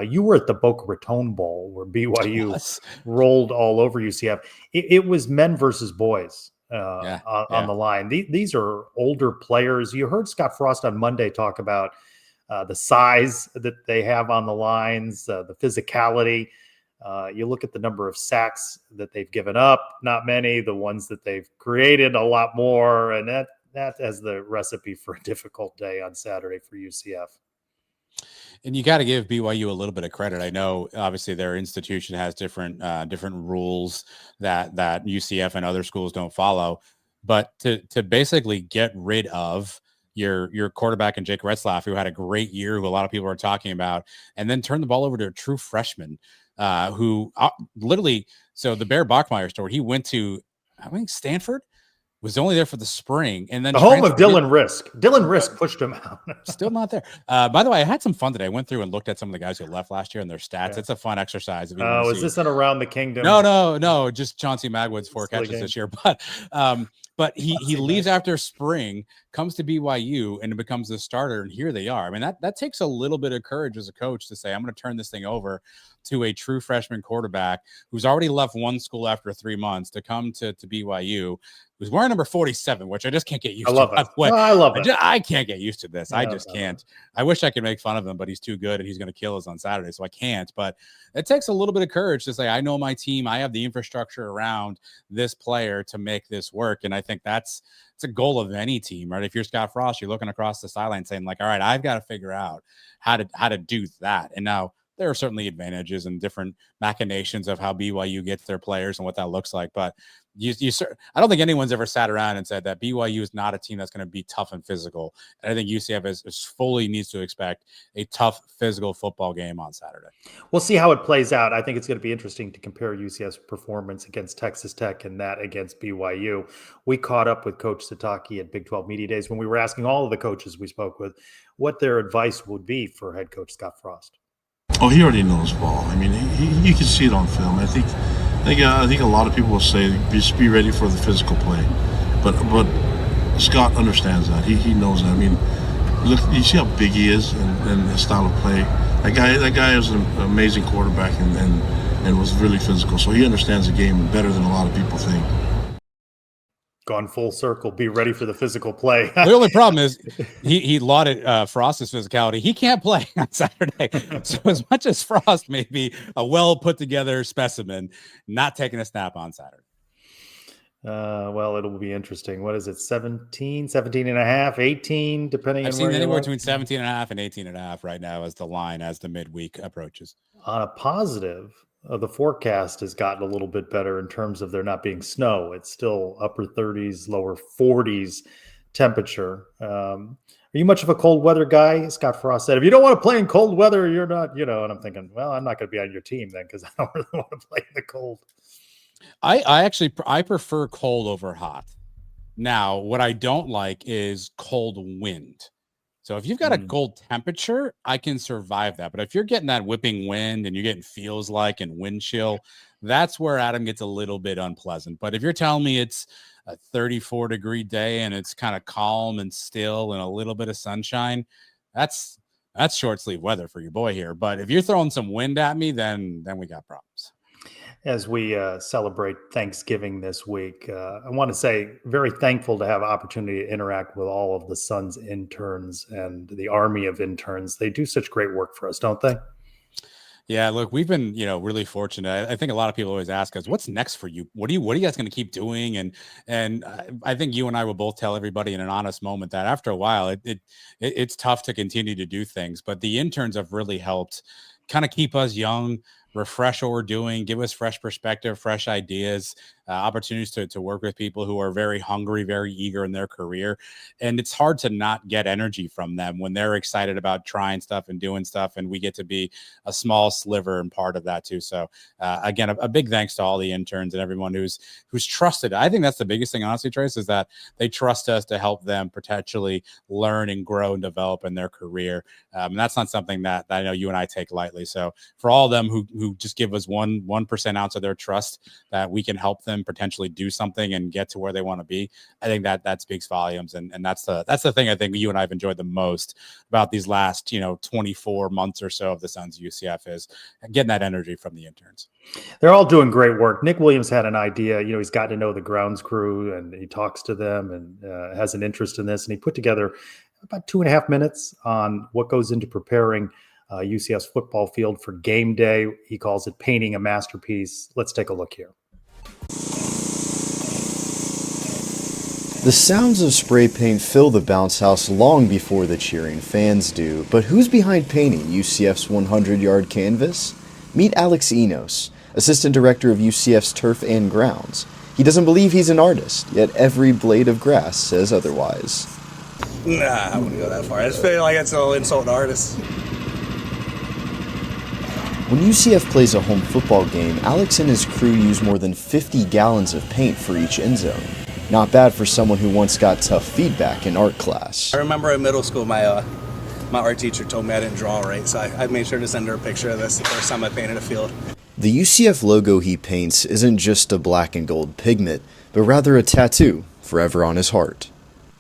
You were at the Boca Raton Bowl where BYU rolled all over UCF. It was men versus boys on the line. These are older players. You heard Scott Frost on Monday talk about the size that they have on the lines, the physicality. You look at the number of sacks that they've given up, not many. The ones that they've created, a lot more. And that has the recipe for a difficult day on Saturday for UCF. And you got to give BYU a little bit of credit. I know, obviously, their institution has different rules that UCF and other schools don't follow. But to basically get rid of your quarterback and Jake Retzlaff, who had a great year, who a lot of people are talking about, and then turn the ball over to a true freshman who literally. So the Bear Bachmeier story, he went to, I think, Stanford. Was only there for the spring, and then the home of Dylan Risk. Dylan Risk pushed him out. Still not there. By the way, I had some fun today. I went through and looked at some of the guys who left last year and their stats. Yeah. It's a fun exercise. Oh, is this an Around the Kingdom? No. Just Chauncey Magwood's 4 catches this year. But he leaves after spring, comes to BYU, and it becomes the starter. And here they are. I mean, that takes a little bit of courage as a coach to say, I'm going to turn this thing over to a true freshman quarterback who's already left one school after 3 months to come to BYU. Who's wearing number 47, which I just can't get used to. I love it. I can't get used to this. I just can't. I wish I could make fun of him, but he's too good and he's going to kill us on Saturday, so I can't. But it takes a little bit of courage to say, I know my team. I have the infrastructure around this player to make this work. And I think it's a goal of any team, right? If you're Scott Frost, you're looking across the sideline saying, like, all right, I've got to figure out how to do that. And now there are certainly advantages and different machinations of how BYU gets their players and what that looks like. But I don't think anyone's ever sat around and said that BYU is not a team that's going to be tough and physical. And I think UCF is fully needs to expect a tough physical football game on Saturday. We'll see how it plays out. I think it's going to be interesting to compare UCF's performance against Texas Tech and that against BYU. We caught up with Coach Sitake at Big 12 Media Days when we were asking all of the coaches we spoke with what their advice would be for head coach Scott Frost. Oh, he already knows ball. I mean, you can see it on film. I think a lot of people will say just be ready for the physical play, but Scott understands that. He knows that. I mean, look, you see how big he is and his style of play. That guy is an amazing quarterback and was really physical. So he understands the game better than a lot of people think. Gone full circle. Be ready for the physical play. The only problem is he lauded Frost's physicality. He can't play on Saturday. So as much as Frost may be a well put together specimen, not taking a snap on Saturday. Well, it'll be interesting. What is it? 17 and a half, 18, depending I've on seen anywhere between 17 and a half and 18 and a half right now as the line as the midweek approaches. On a positive, the forecast has gotten a little bit better in terms of there not being snow. It's still upper 30s, lower 40s temperature. Are you much of a cold weather guy? Scott Frost said, if you don't want to play in cold weather, you're not, and I'm thinking, well, I'm not going to be on your team then because I don't really want to play in the cold. I prefer cold over hot. Now, what I don't like is cold wind. So if you've got a cold temperature, I can survive that. But if you're getting that whipping wind and you're getting feels like and wind chill, that's where Adam gets a little bit unpleasant. But if you're telling me it's a 34-degree day and it's kind of calm and still and a little bit of sunshine, that's short sleeve weather for your boy here. But if you're throwing some wind at me, then we got problems. As we celebrate Thanksgiving this week, I want to say very thankful to have opportunity to interact with all of the Sons interns and the army of interns. They do such great work for us, don't they? Yeah, look, we've been, really fortunate. I think a lot of people always ask us, what's next for you? What are you guys going to keep doing? And I think you and I will both tell everybody in an honest moment that after a while, it's tough to continue to do things, but the interns have really helped kind of keep us young, refresh what we're doing, give us fresh perspective, fresh ideas, opportunities to work with people who are very hungry, very eager in their career. And it's hard to not get energy from them when they're excited about trying stuff and doing stuff. And we get to be a small sliver and part of that too. So again, a big thanks to all the interns and everyone who's trusted. I think that's the biggest thing, honestly, Trace, is that they trust us to help them potentially learn and grow and develop in their career. And that's not something that I know you and I take lightly. So for all of them who just give us 1% ounce of their trust that we can help them potentially do something and get to where they want to be, I think that speaks volumes. And that's the thing I think you and I have enjoyed the most about these last 24 months or so of the Sons of UCF is getting that energy from the interns. They're all doing great work. Nick Williams had an idea. He's got to know the grounds crew, and he talks to them and has an interest in this. And he put together about 2.5 minutes on what goes into preparing UCF's football field for game day. He calls it painting a masterpiece. Let's take a look here. The sounds of spray paint fill the bounce house long before the cheering fans do, but who's behind painting UCF's 100-yard canvas? Meet Alex Enos, Assistant Director of UCF's Turf and Grounds. He doesn't believe he's an artist, yet every blade of grass says otherwise. Nah, I wouldn't go that far. I just feel like it's an insult to artists. When UCF plays a home football game, Alex and his crew use more than 50 gallons of paint for each end zone. Not bad for someone who once got tough feedback in art class. I remember in middle school, my art teacher told me I didn't draw right, so I made sure to send her a picture of this the first time I painted a field. The UCF logo he paints isn't just a black and gold pigment, but rather a tattoo forever on his heart.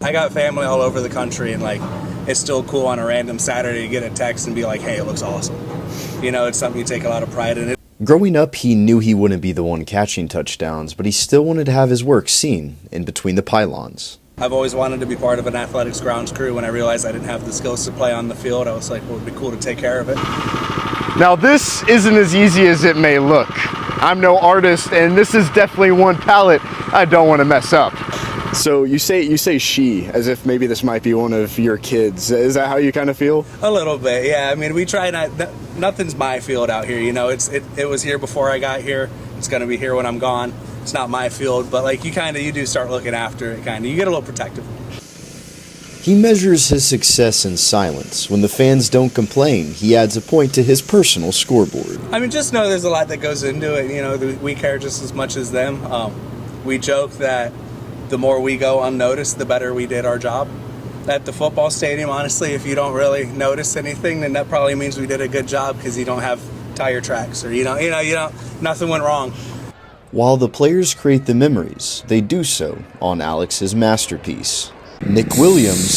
I got family all over the country, and it's still cool on a random Saturday to get a text and be like, hey, it looks awesome. It's something you take a lot of pride in. Growing up, he knew he wouldn't be the one catching touchdowns, but he still wanted to have his work seen in between the pylons. I've always wanted to be part of an athletics grounds crew. When I realized I didn't have the skills to play on the field, I was like, well, it'd be cool to take care of it. Now, this isn't as easy as it may look. I'm no artist, and this is definitely one palette I don't want to mess up. So you say she, as if maybe this might be one of your kids. Is that how you kind of feel? A little bit, yeah. I mean, we try not. Nothing's my field out here. It was here before I got here. It's gonna be here when I'm gone. It's not my field, but you do start looking after it. You get a little protective. He measures his success in silence. When the fans don't complain, he adds a point to his personal scoreboard. I mean, just know there's a lot that goes into it. We care just as much as them. We joke that the more we go unnoticed, the better we did our job. At the football stadium, honestly, if you don't really notice anything, then that probably means we did a good job because you don't have tire tracks or nothing went wrong. While the players create the memories, they do so on Alex's masterpiece. Nick Williams,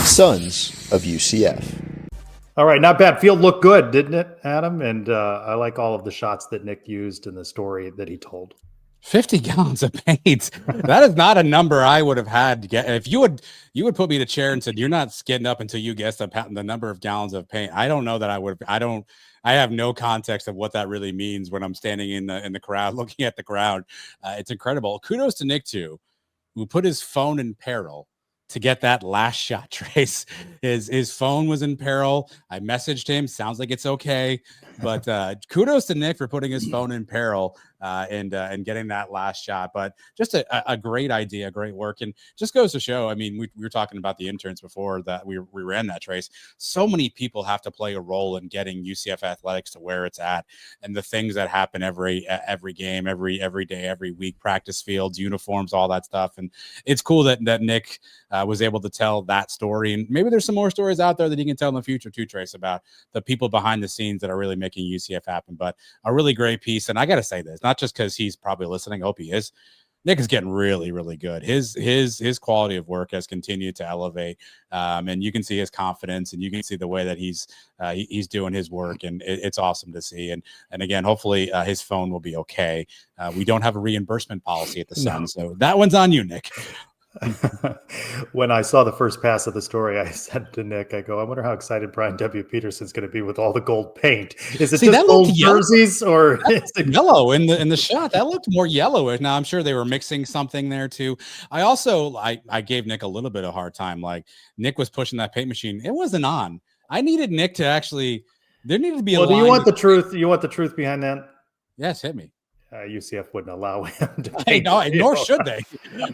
Sons of UCF. All right, not bad. Field looked good, didn't it, Adam? And I like all of the shots that Nick used in the story that he told. 50 gallons of paint. That is not a number I would have had to get. If you would put me in a chair and said, you're not getting up until you guess the number of gallons of paint. I don't know that I would. I have no context of what that really means when I'm standing in the crowd, looking at the crowd. It's incredible. Kudos to Nick too, who put his phone in peril to get that last shot. Trace, his phone was in peril. I messaged him. Sounds like it's okay, but kudos to Nick for putting his phone in peril and getting that last shot. But just a great idea, great work, and just goes to show. I mean, we were talking about the interns before that we ran that, Trace. So many people have to play a role in getting UCF athletics to where it's at, and the things that happen every game, every day, every week, practice fields, uniforms, all that stuff. And it's cool that Nick was able to tell that story, and maybe there's some more stories out there that he can tell in the future too, Trace, about the people behind the scenes that are really making UCF happen. But a really great piece, and I got to say this, not just because he's probably listening. I hope he is. Nick is getting really, really good. His quality of work has continued to elevate, and you can see his confidence, and you can see the way that he's doing his work, and it's awesome to see. And again, hopefully his phone will be okay. We don't have a reimbursement policy at the Sun, so that one's on you, Nick. When I saw the first pass of the story, I said to Nick, I wonder how excited Brian W. Peterson's going to be with all the gold paint. Is it just gold jerseys or is it yellow in the shot? That looked more yellowish. Now I'm sure they were mixing something there too. I gave Nick a little bit of a hard time. Like Nick was pushing that paint machine. It wasn't on. I needed Nick to actually There needed to be a Well, do line. you want the truth? You want the truth behind that? Yes, hit me. UCF wouldn't allow him to I paint know, the nor field. should they.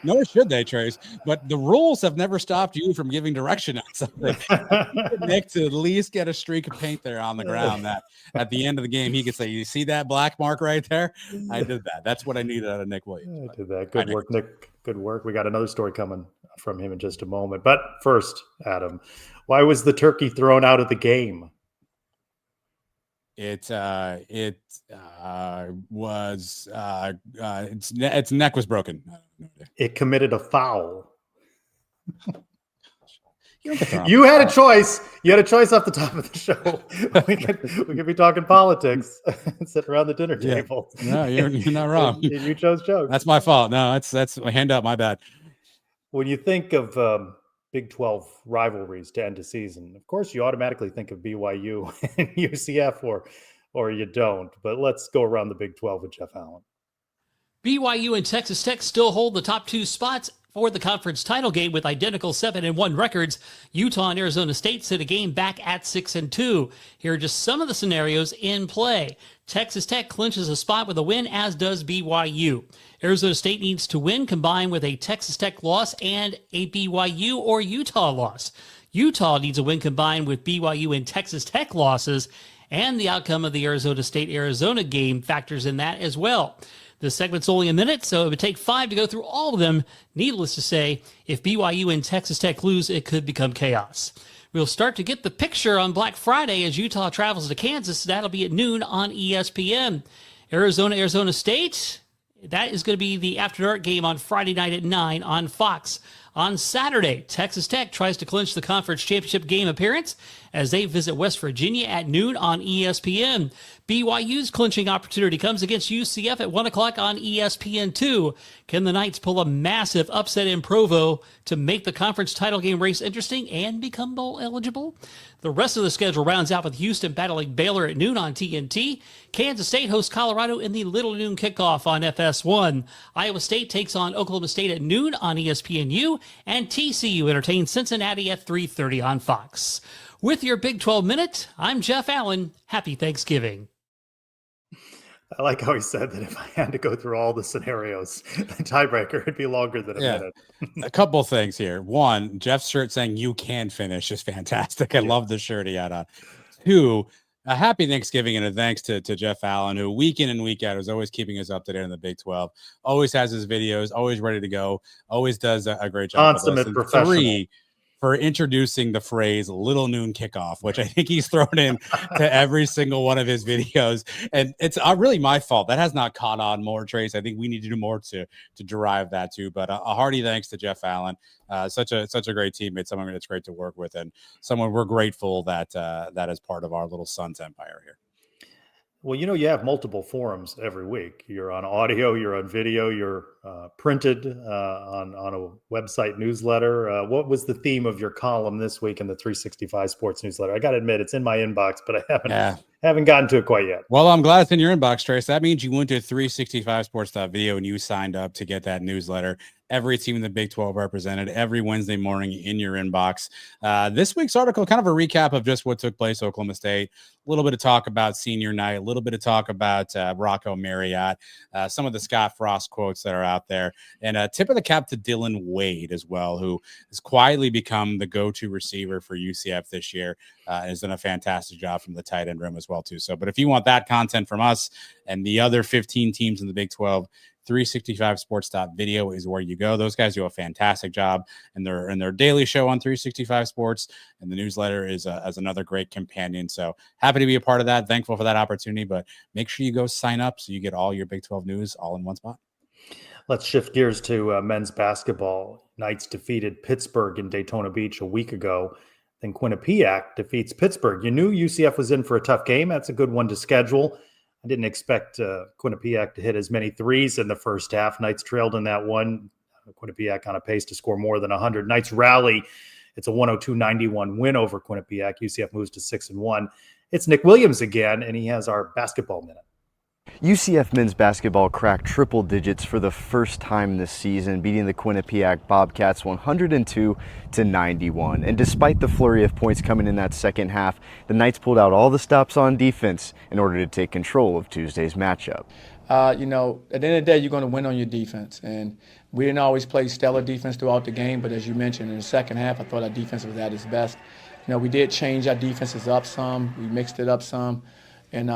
Nor should they, Trace. But the rules have never stopped you from giving direction on something. Nick to at least get a streak of paint there on the ground that at the end of the game he could say, "You see that black mark right there? I did that. That's what I needed out of Nick Williams." I did that. Good work, Nick. Good work. We got another story coming from him in just a moment. But first, Adam, why was the turkey thrown out of the game? Its neck was broken. It committed a foul. You had a choice. You had a choice off the top of the show. We could be talking politics and sit around the dinner table. No, you're not wrong. and you chose jokes. That's my fault. No, that's a hand up. My bad. When you think of Big 12 rivalries to end a season, of course, you automatically think of BYU and UCF, or you don't. But let's go around the Big 12 with Jeff Allen. BYU and Texas Tech still hold the top two spots for the conference title game with identical 7-1 records. Utah and Arizona State sit a game back at 6-2. Here are just some of the scenarios in play. Texas Tech clinches a spot with a win, as does BYU. Arizona State needs to win combined with a Texas Tech loss and a BYU or Utah loss. Utah needs a win combined with BYU and Texas Tech losses, and the outcome of the Arizona State-Arizona game factors in that as well. This segment's only a minute, so it would take 5 to go through all of them. Needless to say, if BYU and Texas Tech lose, it could become chaos. We'll start to get the picture on Black Friday as Utah travels to Kansas. That'll be at noon on ESPN. Arizona State, that is going to be the after dark game on Friday night at 9 on Fox. On Saturday, Texas Tech tries to clinch the conference championship game appearance as they visit West Virginia at noon on ESPN. BYU's clinching opportunity comes against UCF at 1 o'clock on ESPN2. Can the Knights pull a massive upset in Provo to make the conference title game race interesting and become bowl eligible? The rest of the schedule rounds out with Houston battling Baylor at noon on TNT. Kansas State hosts Colorado in the Little Noon kickoff on FS1. Iowa State takes on Oklahoma State at noon on ESPNU. And TCU entertains Cincinnati at 3:30 on Fox. With your Big 12 Minute, I'm Jeff Allen. Happy Thanksgiving. I like how he said that if I had to go through all the scenarios, the tiebreaker would be longer than a minute. A couple things here. One, Jeff's shirt saying "you can finish" is fantastic. I love the shirt he had on. Two, a happy Thanksgiving and a thanks to Jeff Allen, who week in and week out is always keeping us up to date in the Big 12. Always has his videos, always ready to go, always does a great job. Consummate professional. Three, for introducing the phrase "Little Noon Kickoff," which I think he's thrown in to every single one of his videos. And it's really my fault. That has not caught on more, Trace. I think we need to do more to derive that too. But a hearty thanks to Jeff Allen. Such a great teammate, someone that's great to work with, and someone we're grateful that that is part of our little Suns empire here. Well, you have multiple forums every week. You're on audio, you're on video, you're printed on a website newsletter. What was the theme of your column this week in the 365 Sports newsletter? I got to admit, it's in my inbox, but I haven't gotten to it quite yet. Well, I'm glad it's in your inbox, Trace. That means you went to 365sports.video and you signed up to get that newsletter. Every team in the Big 12 represented every Wednesday morning in your inbox. This week's article, kind of a recap of just what took place at Oklahoma State. A little bit of talk about senior night, a little bit of talk about Rocco Marriott, some of the Scott Frost quotes that are out there, and a tip of the cap to Dylan Wade as well, who has quietly become the go-to receiver for UCF this year. Has done a fantastic job from the tight end room as well too. So, but if you want that content from us and the other 15 teams in the Big 12, 365sports.video is where you go. Those guys do a fantastic job in their daily show on 365 Sports, and the newsletter is as another great companion. So happy to be a part of that. Thankful for that opportunity, but make sure you go sign up so you get all your Big 12 news all in one spot. Let's shift gears to men's basketball. Knights defeated Pittsburgh in Daytona Beach a week ago. Then Quinnipiac defeats Pittsburgh. You knew UCF was in for a tough game. That's a good one to schedule. I didn't expect Quinnipiac to hit as many threes in the first half. Knights trailed in that one. Quinnipiac on a pace to score more than 100. Knights rally. It's a 102-91 win over Quinnipiac. UCF moves to 6-1. It's Nick Williams again, and he has our basketball minute. UCF men's basketball cracked triple digits for the first time this season, beating the Quinnipiac Bobcats 102-91. And despite the flurry of points coming in that second half, the Knights pulled out all the stops on defense in order to take control of Tuesday's matchup. At the end of the day, you're going to win on your defense. And we didn't always play stellar defense throughout the game, but as you mentioned, in the second half, I thought our defense was at its best. We did change our defenses up some. We mixed it up some. And,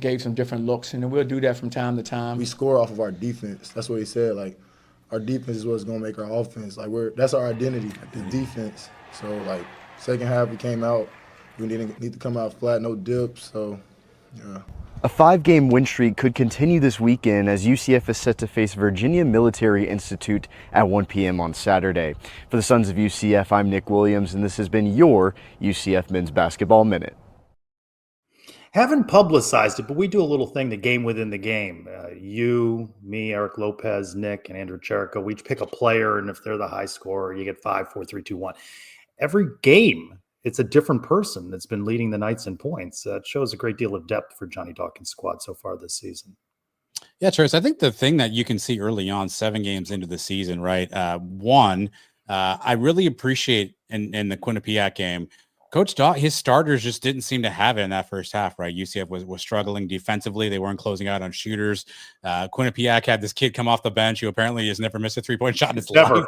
gave some different looks. And we'll do that from time to time. We score off of our defense. That's what he said. Like, our defense is what's going to make our offense. Like, that's our identity, the defense. So, like, second half we came out. We need to come out flat, no dips. So, yeah. A 5-game win streak could continue this weekend as UCF is set to face Virginia Military Institute at 1 p.m. on Saturday. For the Sons of UCF, I'm Nick Williams, and this has been your UCF Men's Basketball Minute. Haven't publicized it, but we do a little thing, the game within the game. You, me, Eric Lopez, Nick, and Andrew Cherico, we each pick a player, and if they're the high scorer, you get 5, 4, 3, 2, 1. Every game, it's a different person that's been leading the Knights in points. It shows a great deal of depth for Johnny Dawkins' squad so far this season. Yeah, Trace, I think the thing that you can see early on, 7 games into the season, right? I really appreciate in the Quinnipiac game, Coach Daw, his starters just didn't seem to have it in that first half, right? UCF was struggling defensively. They weren't closing out on shooters. Quinnipiac had this kid come off the bench who apparently has never missed a 3-point shot in his life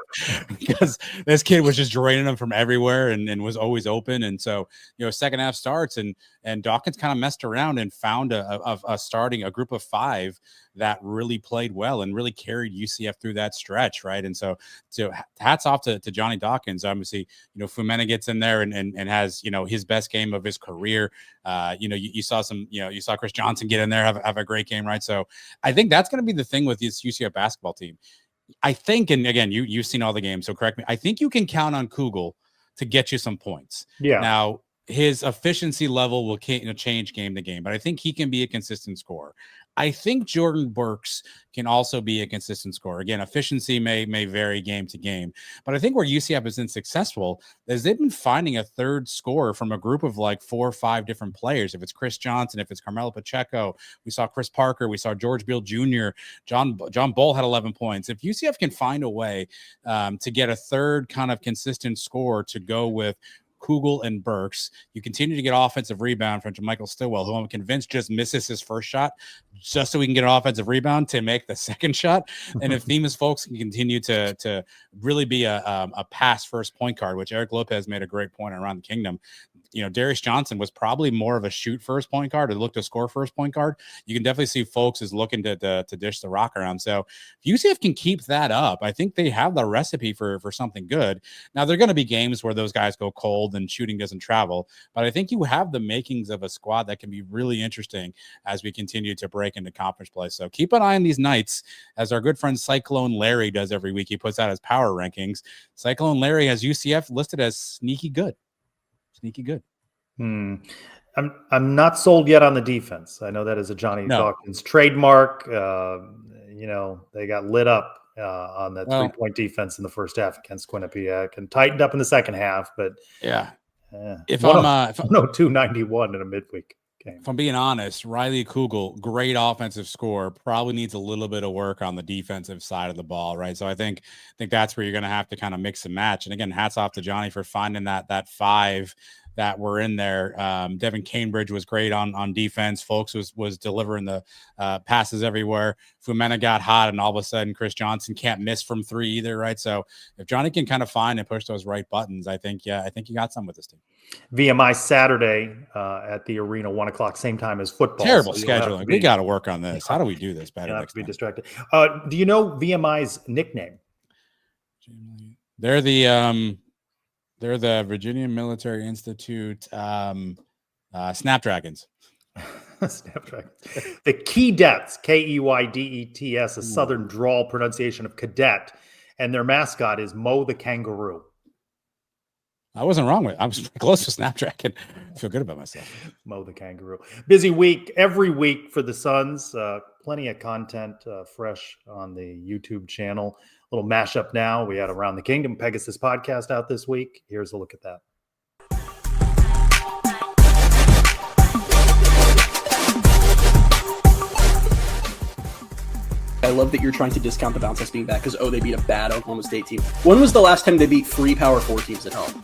because this kid was just draining them from everywhere and was always open. And so, second half starts and Dawkins kind of messed around and found a group of 5 that really played well and really carried UCF through that stretch, right? And so hats off to Johnny Dawkins. Obviously, Fumena gets in there and has, his best game of his career. You saw Chris Johnson get in there, have a great game, right? So I think that's going to be the thing with this UCF basketball team. I think, and again, you've seen all the games, so correct me. I think you can count on Kugel to get you some points. Yeah. Now, his efficiency level will change game to game, but I think he can be a consistent scorer. I think Jordan Burks can also be a consistent scorer. Again, efficiency may vary game to game, but I think where UCF has been successful is they've been finding a third scorer from a group of like 4 or 5 different players. If it's Chris Johnson, if it's Carmelo Pacheco, we saw Chris Parker, we saw George Beal Jr., John Bull had 11 points. If UCF can find a way to get a third kind of consistent scorer to go with Kugel and Burks, you continue to get offensive rebound from Michael Stillwell, who I'm convinced just misses his first shot just so we can get an offensive rebound to make the second shot. And if Themis folks can continue to really be a pass first point guard, which Eric Lopez made a great point around the kingdom. Darius Johnson was probably more of a shoot first point guard or look to score first point guard. You can definitely see folks is looking to dish the rock around. So if UCF can keep that up, I think they have the recipe for something good. Now, there are going to be games where those guys go cold and shooting doesn't travel, but I think you have the makings of a squad that can be really interesting as we continue to break into conference play. So keep an eye on these Knights, as our good friend Cyclone Larry does every week. He puts out his power rankings. Cyclone Larry has UCF listed as sneaky good. Sneaky good. I'm not sold yet on the defense. I know that is a Johnny Dawkins trademark. They got lit up on that 3-point defense in the first half against Quinnipiac and tightened up in the second half. But if I'm 291 in a midweek game. If I'm being honest, Riley Kugel, great offensive scorer, probably needs a little bit of work on the defensive side of the ball, right? So I think that's where you're going to have to kind of mix and match. And again, hats off to Johnny for finding that 5 that were in there. Devin Cambridge was great on defense. Folks was delivering the passes everywhere. Fumena got hot, and all of a sudden Chris Johnson can't miss from 3 either, right? So if Johnny can kind of find and push those right buttons, I think you got some with this team. VMI Saturday at the arena, 1 o'clock, same time as football. Terrible scheduling. We got to work on this. How do we do this better? Not to be distracted. Do you know VMI's nickname? They're the Virginia Military Institute Snapdragons. Snapdragons. The Keydets, Keydets, a Southern drawl pronunciation of cadet, and their mascot is Mo the Kangaroo. I wasn't wrong with it. I was close to Snapdragon. I feel good about myself. Mo the Kangaroo. Busy week every week for the Suns. Plenty of content fresh on the YouTube channel. A little mashup now. We had Around the Kingdom Pegasus podcast out this week. Here's a look at that. I love that you're trying to discount the bounce house being back because, they beat a bad Oklahoma State team. When was the last time they beat 3 Power 4 teams at home?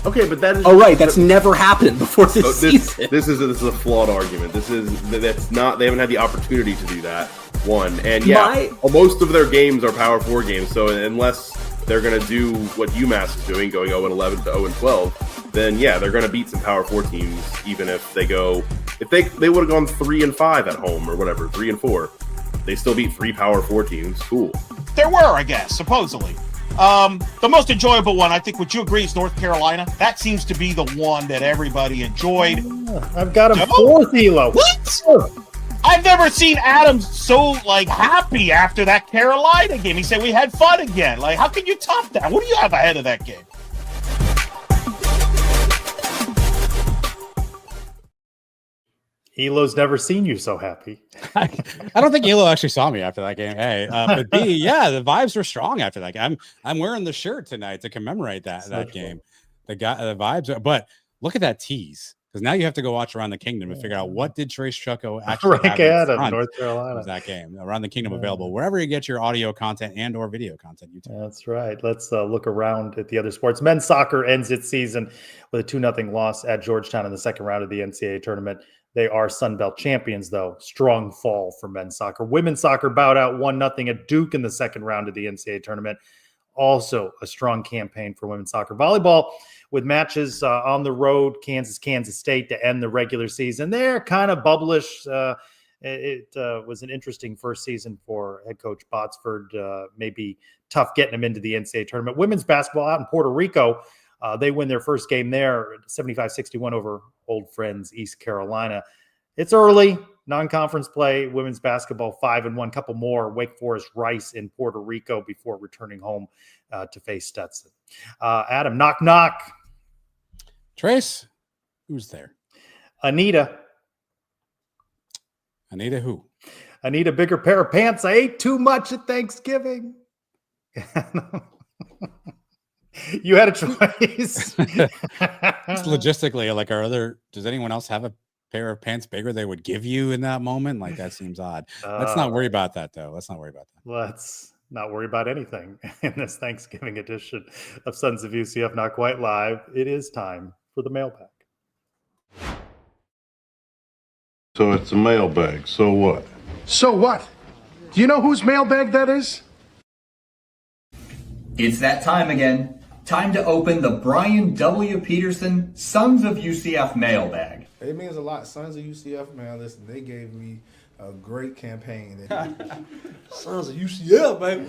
Okay, but that is... Oh, right, that's never happened before this season. This is a flawed argument. That's not... They haven't had the opportunity to do that, one. And most of their games are Power 4 games, so unless they're going to do what UMass is doing, going 0-11 to 0-12, then they're going to beat some Power 4 teams, even if they go... If they would have gone 3-5 at home or whatever, 3-4, they still beat 3 Power 4 teams. Cool. There were, I guess, supposedly. The most enjoyable one, I think, would you agree, is North Carolina? That seems to be the one that everybody enjoyed. I've got him fourth Elo. What? I've never seen Adams so happy after that Carolina game. He said we had fun again. How can you top that? What do you have ahead of that game? Elo's never seen you so happy. I don't think Elo actually saw me after that game. Hey, but B, the vibes were strong after that game. I'm wearing the shirt tonight to commemorate that game. The vibes, but look at that tease, because now you have to go watch Around the Kingdom and figure out what did Trace Chucko actually have in North Carolina that game. Around the Kingdom available wherever you get your audio content and or video content. That's right. Let's look around at the other sports. Men's soccer ends its season with a 2-0 loss at Georgetown in the second round of the NCAA tournament. They are Sun Belt champions, though. Strong fall for men's soccer. Women's soccer bowed out 1-0 at Duke in the second round of the NCAA tournament. Also a strong campaign for women's soccer. Volleyball with matches on the road, Kansas State to end the regular season. They're kind of bubblish. It was an interesting first season for head coach Botsford. Maybe tough getting them into the NCAA tournament. Women's basketball out in Puerto Rico. They win their first game there, 75-61 over old friends East Carolina. It's early, non-conference play. Women's basketball 5-1, couple more. Wake Forest, Rice in Puerto Rico before returning home to face Stetson. Adam, knock, knock. Trace, who's there? Anita. Anita who? I need a bigger pair of pants. I ate too much at Thanksgiving. You had a choice. Just logistically, does anyone else have a pair of pants bigger they would give you in that moment? That seems odd. Let's not worry about that, though. Let's not worry about that. Let's not worry about anything in this Thanksgiving edition of Sons of UCF Not Quite Live. It is time for the mailbag. So it's a mailbag. So what? So what? Do you know whose mailbag that is? It's that time again. Time to open the Brian W. Peterson Sons of UCF mailbag. It means a lot. Sons of UCF, man, listen, they gave me a great campaign. Sons of UCF, baby.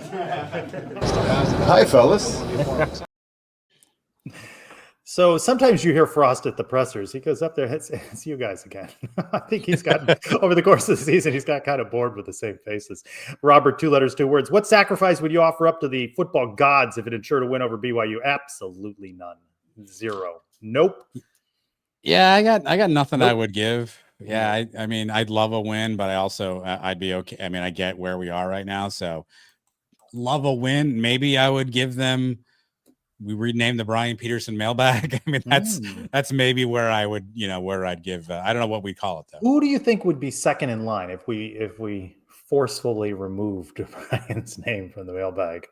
Hi, fellas. So sometimes you hear Frost at the pressers. He goes up there, it's you guys again. I think he's gotten, over the course of the season, he's got kind of bored with the same faces. Robert, 2 letters, 2 words. What sacrifice would you offer up to the football gods if it ensured a win over BYU? Absolutely none. 0. Nope. Yeah, I got nothing I would give. Yeah, I mean, I'd love a win, but I'd be okay. I mean, I get where we are right now, so love a win. Maybe I would give them. We renamed the Brian Peterson mailbag. I mean, that's maybe where I would, where I'd give. I don't know what we call it though. Who do you think would be second in line if we forcefully removed Brian's name from the mailbag?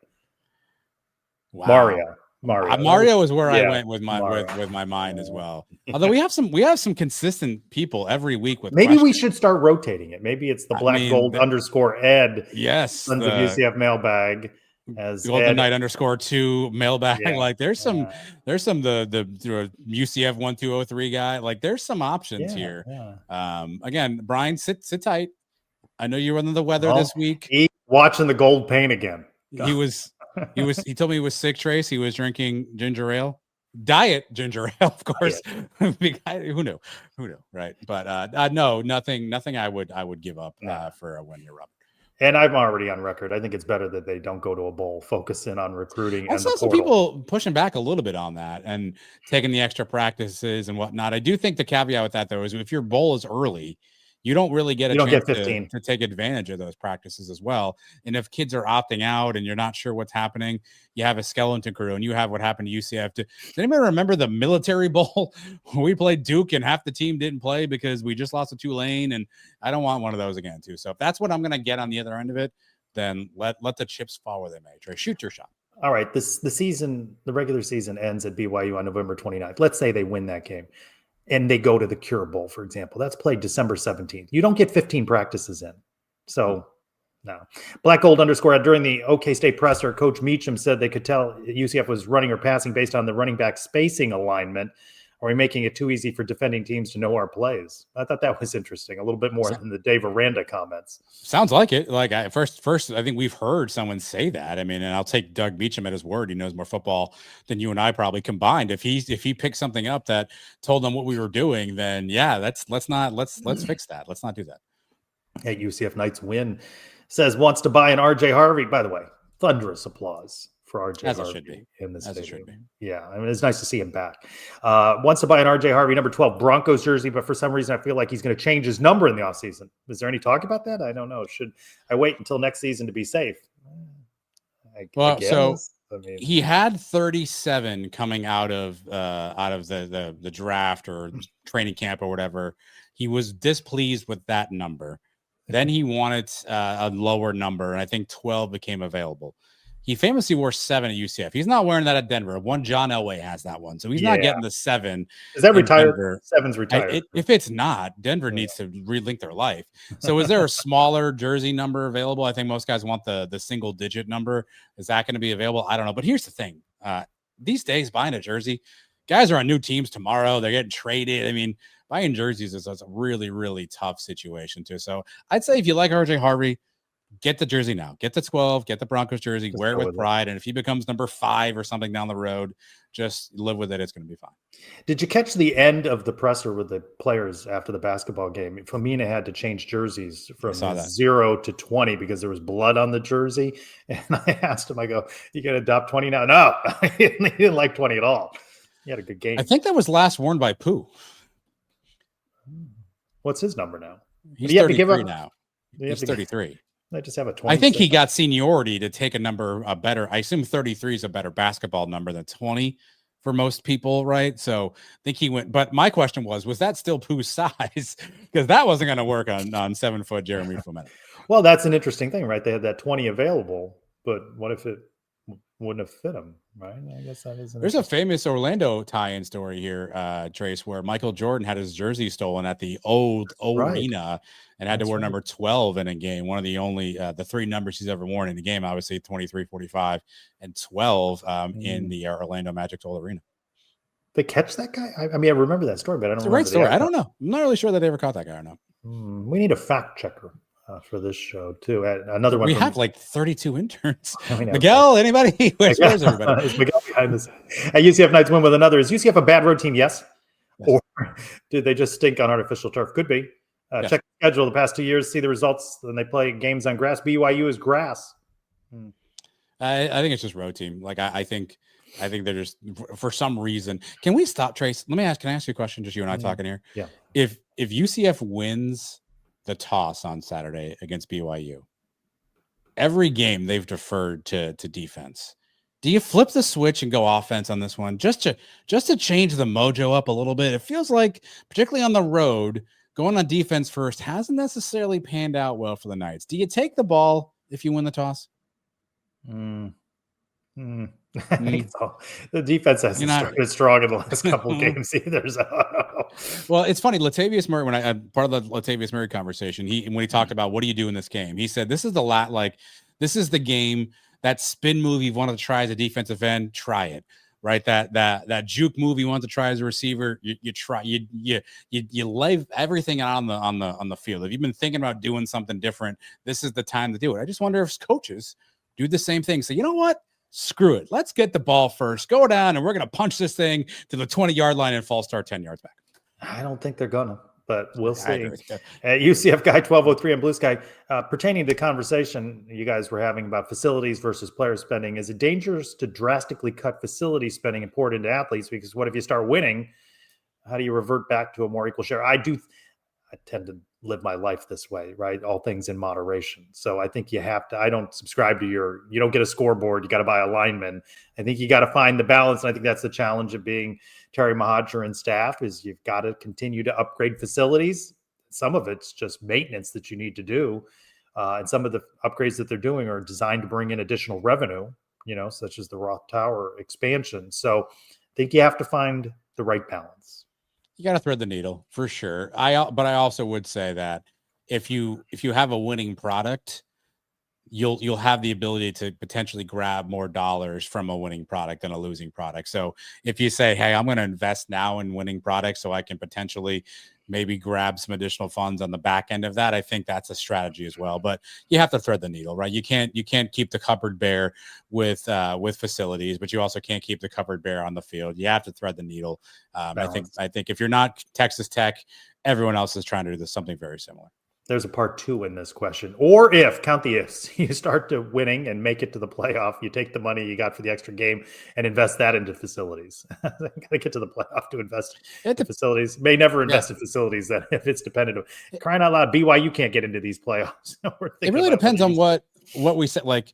Wow. Mario is where I went with my mind as well. Although we have some consistent people every week with. Maybe we should start rotating it. Maybe it's the Black Gold _Ed. Yes, Sons of UCF mailbag. As Golden Knight _2 mailbag. There's some the UCF 1203 guy. There's some options here. Again, Brian, sit tight. I know you're under the weather this week. He's watching the gold paint again. He told me he was sick, Trace. He was drinking ginger ale. Diet ginger ale, of course. Who knew? Right. But no, nothing I would give up for a 1-year rub. And I'm already on record. I think it's better that they don't go to a bowl, focus in on recruiting. I saw some people pushing back a little bit on that and taking the extra practices and whatnot. I do think the caveat with that, though, is if your bowl is early, you don't really get a chance to take advantage of those practices as well. And if kids are opting out and you're not sure what's happening, you have a skeleton crew, and you have what happened to UCF. Does anybody remember the Military Bowl? We played Duke and half the team didn't play because we just lost to Tulane, and I don't want one of those again too. So if that's what I'm going to get on the other end of it, then let the chips fall where they may. Trey, shoot your shot. All right, the regular season ends at BYU on November 29th. Let's say they win that game and they go to the Cure Bowl, for example. That's played December 17th. You don't get 15 practices in. So, no. Black Gold _ during the OK State presser, Coach Meacham said they could tell UCF was running or passing based on the running back spacing alignment. Are we making it too easy for defending teams to know our plays? I thought that was interesting. A little bit more than the Dave Aranda comments. Sounds like it. Like first, I think we've heard someone say that. I mean, and I'll take Doug Meacham at his word. He knows more football than you and I probably combined. If he picked something up that told them what we were doing, then yeah, let's fix that. Let's not do that. Hey, UCF Knights win says wants to buy an RJ Harvey. By the way, thunderous applause for RJ Harvey in this stadium. Yeah, I mean, it's nice to see him back. Wants to buy an RJ Harvey number 12 Broncos jersey, but for some reason I feel like he's going to change his number in the offseason. Is there any talk about that? I don't know. Should I wait until next season to be safe? So he had 37 coming out of the draft or training camp or whatever. He was displeased with that number. Then he wanted a lower number, and I think 12 became available. He famously wore 7 at UCF. He's not wearing that at Denver. One John Elway has that one, so he's not getting the 7. Is that retired? 7's retired. If it's not, Denver needs to relink their life. So is there a smaller jersey number available? I think most guys want the single digit number. Is that going to be available? I don't know. But here's the thing. These days, buying a jersey, guys are on new teams tomorrow. They're getting traded. I mean, buying jerseys is a really, really tough situation too. So I'd say if you like RJ Harvey, get the jersey now. Get the 12, get the Broncos jersey, wear it with pride. And if he becomes number 5 or something down the road, just live with it. It's going to be fine. Did you catch the end of the presser with the players after the basketball game? Famina had to change jerseys from 0 to 20 because there was blood on the jersey. And I asked him, I go, you got to adopt 20 now? No, he didn't like 20 at all. He had a good game. I think that was last worn by Pooh. What's his number now? He's 33 now. He's 33. I just have a 20. I think he got seniority to take a better. I assume 33 is a better basketball number than 20 for most people, right? So I think he went. But my question was that still Pooh's size? Because that wasn't going to work on 7-foot Jeremy Famina. Well, that's an interesting thing, right? They had that 20 available, but what if it wouldn't have fit him, right? I guess that is. There's a famous Orlando tie-in story here, Trace, where Michael Jordan had his jersey stolen at the old arena and had to wear number 12 in a game. One of the only the 3 numbers he's ever worn in the game, obviously 23, 45, and 12 in the Orlando Magic's old arena. They catch that guy? I mean, I remember that story, but I don't. It's a great story. I don't know. I'm not really sure that they ever caught that guy or not. We need a fact checker for this show too. Another one. We have like 32 interns. Miguel, anybody? Where's everybody? Is Miguel behind this? UCF Knights win with another. Is UCF a bad road team? Yes. Or did they just stink on artificial turf? Could be. Yes. Check the schedule the past 2 years, see the results. When they play games on grass, BYU is grass. I think it's just road team. Like I think they're just for some reason. Can we stop, Trace? Can I ask you a question? Just you and I talking here. Yeah. If UCF wins the toss on Saturday against BYU, every game they've deferred to defense. Do you flip the switch and go offense on this one just to change the mojo up a little bit? It feels like, particularly on the road, going on defense first hasn't necessarily panned out well for the Knights. Do you take the ball if you win the toss? I think so. The defense hasn't started strong in the last couple of games either. So. Well, it's funny. Latavius Murray, when I part of the Latavius Murray conversation, when he talked about what do you do in this game, he said, this is the game, that spin move you want to try as a defensive end, try it. Right, that juke move you want to try as a receiver, you try, you lay everything out on the field. If you've been thinking about doing something different, this is the time to do it. I just wonder if coaches do the same thing. So you know what? Screw it. Let's get the ball first. Go down, and we're gonna punch this thing to the 20-yard line and false start 10 yards back. I don't think they're gonna, but we'll see. UCF Guy 1203 and Blue Sky, pertaining to the conversation you guys were having about facilities versus player spending, is it dangerous to drastically cut facility spending and pour it into athletes? Because what if you start winning? How do you revert back to a more equal share? I tend to live my life this way, right? All things in moderation. So I think you have to, I don't subscribe to you don't get a scoreboard. You got to buy a lineman. I think you got to find the balance. And I think that's the challenge of being Terry Mohajir and staff, is you've got to continue to upgrade facilities. Some of it's just maintenance that you need to do. And some of the upgrades that they're doing are designed to bring in additional revenue, such as the Roth Tower expansion. So I think you have to find the right balance. You got to thread the needle for sure. But I also would say that if you have a winning product, you'll have the ability to potentially grab more dollars from a winning product than a losing product. So if you say, hey, I'm going to invest now in winning products so I can potentially maybe grab some additional funds on the back end of that, I think that's a strategy as well. But you have to thread the needle, right? You can't keep the cupboard bare with facilities, but you also can't keep the cupboard bare on the field. You have to thread the needle. I think if you're not Texas Tech, everyone else is trying to do something very similar. There's a part 2 in this question. Or if, count the ifs, you start to winning and make it to the playoff, you take the money you got for the extra game and invest that into facilities. Got to get to the playoff to invest in facilities. May never invest in facilities that if it's dependent on. Crying out loud, BYU can't get into these playoffs. It really depends on what we said. Like,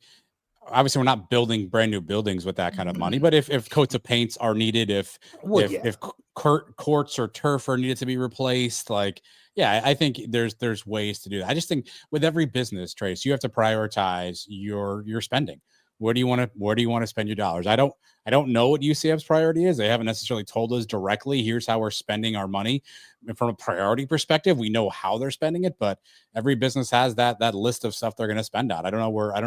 obviously, we're not building brand new buildings with that kind of money, but if coats of paints are needed, if courts or turf are needed to be replaced, I think there's ways to do that. I just think with every business, Trace, you have to prioritize your spending. Where do you want to spend your dollars? I don't know what UCF's priority is. They haven't necessarily told us directly, here's how we're spending our money. And from a priority perspective, we know how they're spending it, but every business has that list of stuff they're going to spend on. I don't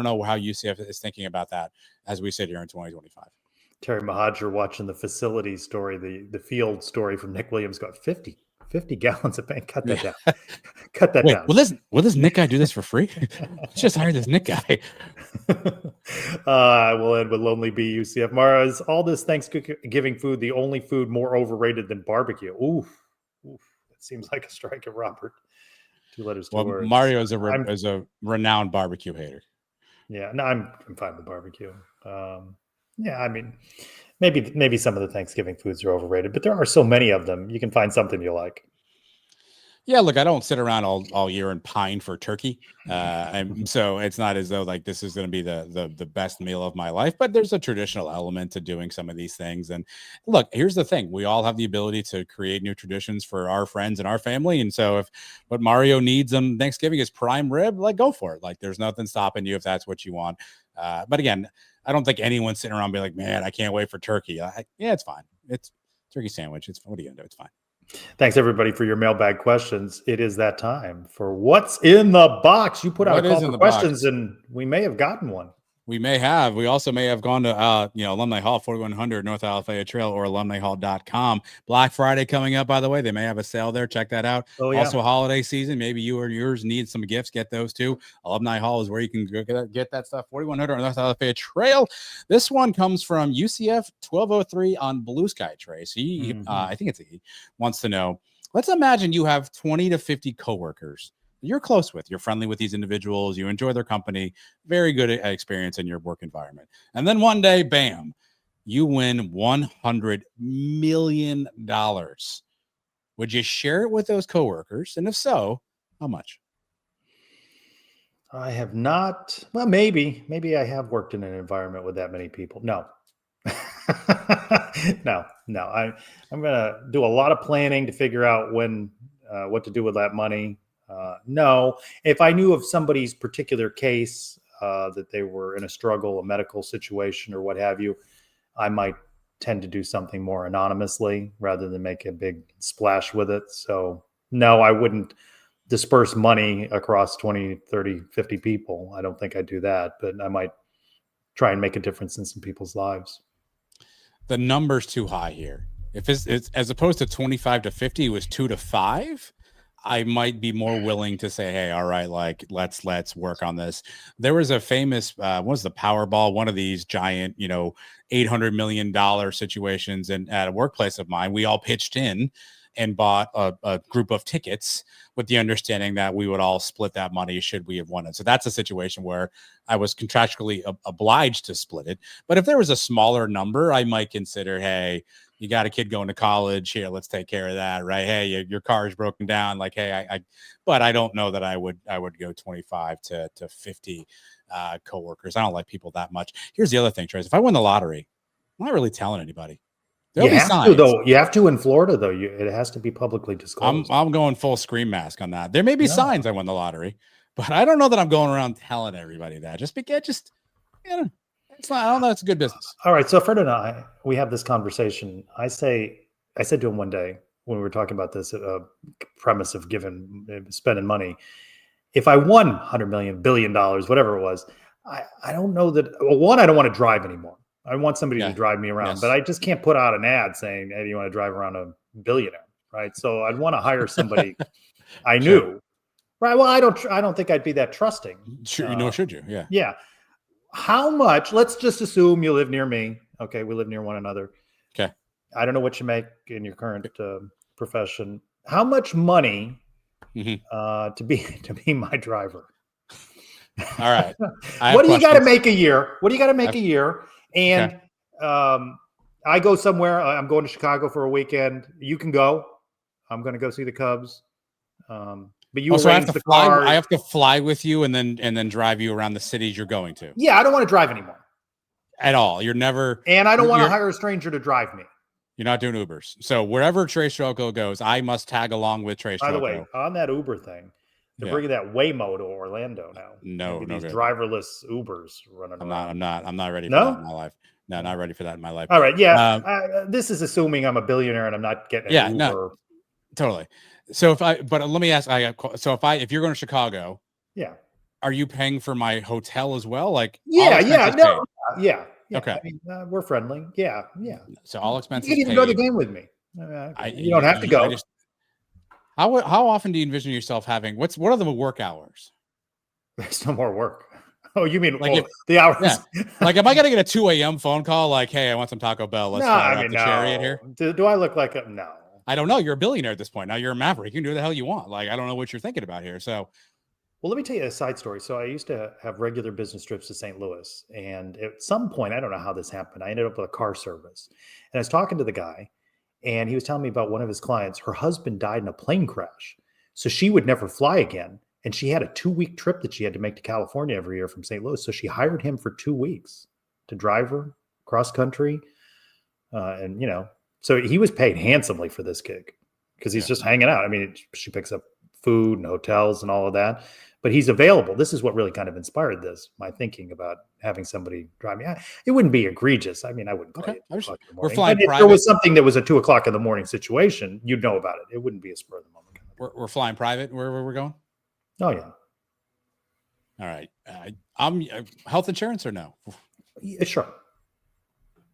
know how UCF is thinking about that as we sit here in 2025. Terry Mahajer watching the facility story, the field story from Nick Williams got 50 gallons of paint. Cut that down. Cut that down. Will this Nick guy do this for free? Let's just hire this Nick guy. We'll end with Lonely Bee UCF. Mara, is all this Thanksgiving food the only food more overrated than barbecue? Oof. That seems like a strike at Robert. 2 letters, 2 words. Mario is a renowned barbecue hater. Yeah, no, I'm fine with barbecue. I mean, maybe some of the Thanksgiving foods are overrated, but there are so many of them. You can find something you like. Yeah, look, I don't sit around all year and pine for turkey. And so it's not as though this is going to be the best meal of my life, but there's a traditional element to doing some of these things. And look, here's the thing. We all have the ability to create new traditions for our friends and our family. And so if what Mario needs on Thanksgiving is prime rib, go for it. There's nothing stopping you if that's what you want. But again, I don't think anyone's sitting around being like, man, I can't wait for turkey. It's fine. It's turkey sandwich. What are you going to do? It's fine. Thanks, everybody, for your mailbag questions. It is that time for What's in the Box. You put out a call for questions, and we may have gotten one. We may have. We also may have gone to, Alumni Hall, 4100 North Alafaya Trail or alumnihall.com. Black Friday coming up, by the way. They may have a sale there. Check that out. Oh, yeah. Also, holiday season. Maybe you or yours need some gifts. Get those too. Alumni Hall is where you can get that stuff. 4100 North Alafaya Trail. This one comes from UCF 1203 on Blue Sky Trace. I think it's he wants to know, let's imagine you have 20 to 50 coworkers you're close with, you're friendly with these individuals, you enjoy their company, very good experience in your work environment. And then one day, bam, you win $100 million. Would you share it with those coworkers? And if so, how much? I have not. Well, maybe I have worked in an environment with that many people. No. No. I'm going to do a lot of planning to figure out what to do with that money. No, if I knew of somebody's particular case, that they were in a struggle, a medical situation or what have you, I might tend to do something more anonymously rather than make a big splash with it. So no, I wouldn't disperse money across 20, 30, 50 people. I don't think I'd do that, but I might try and make a difference in some people's lives. The number's too high here. If it's as opposed to 25 to 50, it was 2 to 5. I might be more willing to say, hey, all right, let's work on this. There was a famous, what was the Powerball, one of these giant, $800 million situations at a workplace of mine. We all pitched in and bought a group of tickets with the understanding that we would all split that money should we have won it. So that's a situation where I was contractually obliged to split it. But if there was a smaller number, I might consider, hey, you got a kid going to college here, let's take care of that, right? Hey, your car is broken down. But I don't know that I would go 25 to 50 coworkers. I don't like people that much. Here's the other thing, Trace. If I win the lottery, I'm not really telling anybody. You have to in Florida, though. It has to be publicly disclosed. I'm going full scream mask on that. There may be signs I won the lottery, But I don't know that I'm going around telling everybody that. It's not. I don't know. It's a good business. All right. So Fred and I, we have this conversation. I said to him one day when we were talking about this premise of spending money. If I won $100 billion, whatever it was, I don't know that. Well, one, I don't want to drive anymore. I want somebody to drive me around, but I just can't put out an ad saying, "Hey, do you want to drive around a billionaire?" Right. So I'd want to hire somebody I knew. Sure. Right. Well, I don't think I'd be that trusting. Sure, should you? Yeah. Yeah. How much? Let's just assume you live near me. Okay, we live near one another. Okay. I don't know what you make in your current profession. How much money to be my driver? All right. What do you got to make a year? What do you got to make a year? And I go somewhere. I'm going to Chicago for a weekend. You can go. I'm going to go see the Cubs. But you also arrange the car. I have to fly with you and then drive you around the cities you're going to. Yeah, I don't want to drive anymore. At all. You're never. And I don't want to hire a stranger to drive me. You're not doing Ubers. So wherever Trey Strelko goes, I must tag along with Trey Strelko. By the way, on that Uber thing, they're bringing that Waymo to Orlando now. No, these driverless Ubers running around. I'm not ready for that in my life. No, not ready for that in my life. All right. Yeah. This is assuming I'm a billionaire and I'm not getting an Uber. No, totally. So but let me ask, if you're going to Chicago, are you paying for my hotel as well? Like, yeah. Okay. I mean, we're friendly. Yeah. So all expenses. You can even go to the game with me. You don't have to go. How often do you envision yourself having? What are the work hours? There's no more work. Oh, you mean the hours? Yeah. Like, am I gonna get a 2 a.m. phone call? Like, hey, I want some Taco Bell. Let's try out the Chariot here. Do I look like a no? I don't know. You're a billionaire at this point. Now you're a maverick. You can do what the hell you want. Like, I don't know what you're thinking about here. So, well, let me tell you a side story. So I used to have regular business trips to St. Louis. And at some point, I don't know how this happened, I ended up with a car service. And I was talking to the guy, and he was telling me about one of his clients. Her husband died in a plane crash. So she would never fly again. And she had a 2-week trip that she had to make to California every year from St. Louis. So she hired him for 2 weeks to drive her cross country. So he was paid handsomely for this gig because he's just hanging out. I mean, she picks up food and hotels and all of that, but he's available. This is what really kind of inspired my thinking about having somebody drive me. It wouldn't be egregious. I mean, I wouldn't play it. We're flying private. If there was something that was a 2:00 in the morning situation, you'd know about it. It wouldn't be a spur of the moment. We're flying private wherever we're going. Oh yeah. All right. I'm health insurance or no? Yeah, sure.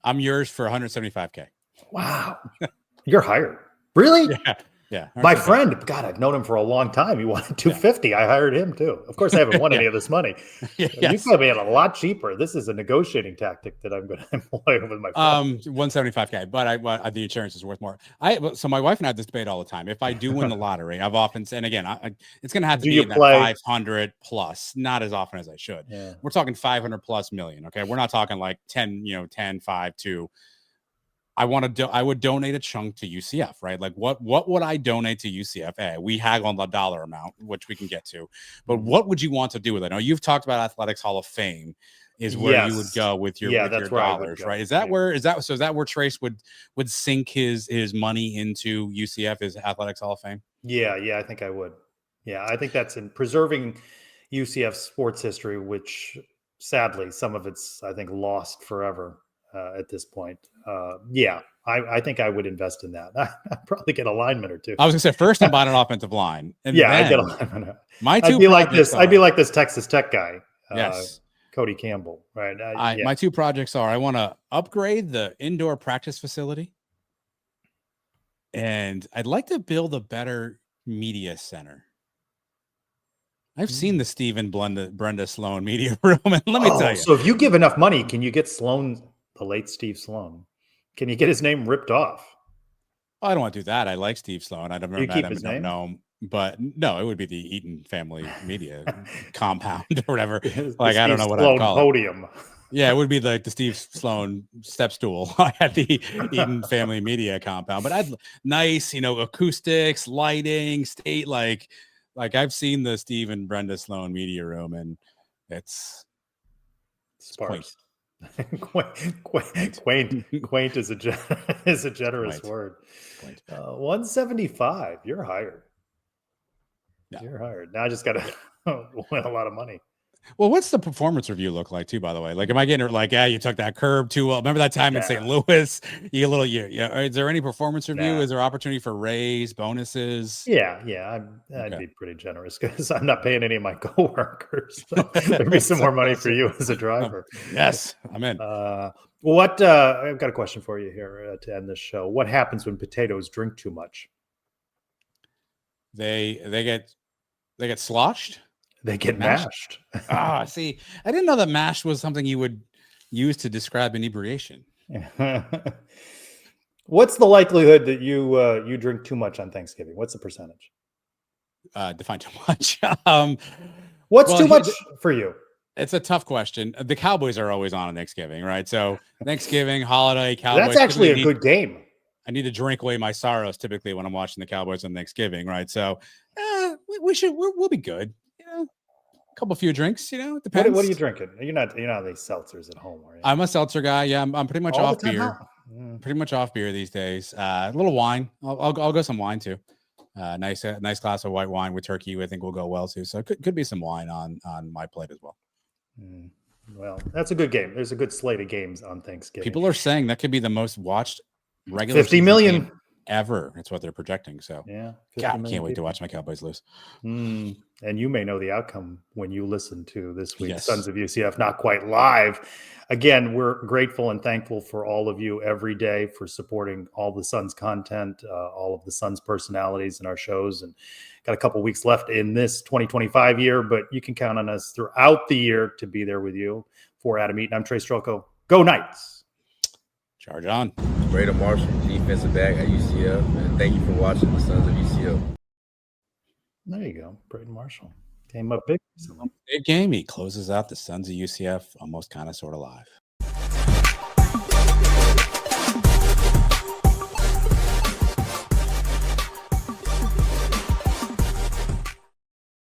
I'm yours for $175K. Wow. You're hired. Really? Yeah. My friend, God, I've known him for a long time. He wanted $250. I hired him too. Of course, I haven't won any of this money. You could be a lot cheaper. This is a negotiating tactic that I'm going to employ with my friend. $175K, but the insurance is worth more. So my wife and I have this debate all the time. If I do win the lottery, I've often said, and again, it's going to have to be in that 500 plus, not as often as I should. Yeah. We're talking 500 plus million. Okay, we're not talking like 10, 5, 2. I would donate a chunk to UCF, right? Like what would I donate to UCF? We haggle on the dollar amount, which we can get to, but what would you want to do with it? Now you've talked about Athletics Hall of Fame is where you would go with your dollars, right? Is that where Trace would sink his money into UCF is Athletics Hall of Fame? Yeah, I think I would. Yeah, I think that's in preserving UCF sports history, which sadly some of it's I think lost forever. At this point. I think I would invest in that. I'd probably get a lineman or two. I was gonna say first I'm buying an offensive line. And I'd get a lineman. I'd be like this Texas Tech guy. Yes. Cody Campbell. Right. My two projects are I want to upgrade the indoor practice facility. And I'd like to build a better media center. I've seen the Steve and Brenda Sloan media room. And let me tell you. So if you give enough money, can you get the late Steve Sloan? Can you get his name ripped off? I don't want to do that. I like Steve Sloan. I don't know his name? No, but no, it would be the Eaton family media compound or whatever. Like I don't know what I'd call podium. Yeah, it would be like the Steve Sloan step stool at the Eaton family media compound. But nice, acoustics, lighting, state like I've seen the Steve and Brenda Sloan media room, and it's sparse. Quaint is a generous word. 175. You're hired. Yeah. You're hired. Now I just gotta win a lot of money. Well, what's the performance review look like too, by the way? Like, am I getting like, you took that curb too well? Remember that time in St. Louis? You get a little, yeah. Is there any performance review? Is there opportunity for raise, bonuses? Yeah. I'd be pretty generous because I'm not paying any of my coworkers. So there'd be some more money for you as a driver. Yes, I'm in. I've got a question for you here to end this show. What happens when potatoes drink too much? They get sloshed. They get mashed. See, I didn't know that mashed was something you would use to describe inebriation. What's the likelihood that you drink too much on Thanksgiving? What's the percentage? Define too much. What's too much for you? It's a tough question. The Cowboys are always on Thanksgiving, right? So Thanksgiving, holiday, Cowboys. That's actually a good game. I need to drink away my sorrows typically when I'm watching the Cowboys on Thanksgiving, right? So we'll be good. A couple few drinks, it depends. What are you drinking? You're not these seltzers at home, are you? I'm a seltzer guy. Yeah, I'm pretty much All off the time beer. Pretty much off beer these days. A little wine. I'll go some wine too. Nice glass of white wine with turkey. I think will go well too. So it could be some wine on my plate as well. Well, that's a good game. There's a good slate of games on Thanksgiving. People are saying that could be the most watched regular 50 million ever. That's what they're projecting. So yeah, God, can't wait to watch my Cowboys lose. And you may know the outcome when you listen to this week's Sons of UCF Not Quite Live. Again, we're grateful and thankful for all of you every day for supporting all the Suns content, all of the Suns personalities in our shows, and got a couple weeks left in this 2025 year, but you can count on us throughout the year to be there with you. For Adam Eaton, I'm Trey Strelko. Go Knights! Charge on. Brayden Marshall, defensive back at UCF, and thank you for watching the Sons of UCF. There you go. Brayden Marshall came up big. Big game. He closes out the Sons of UCF almost kind of sort of live.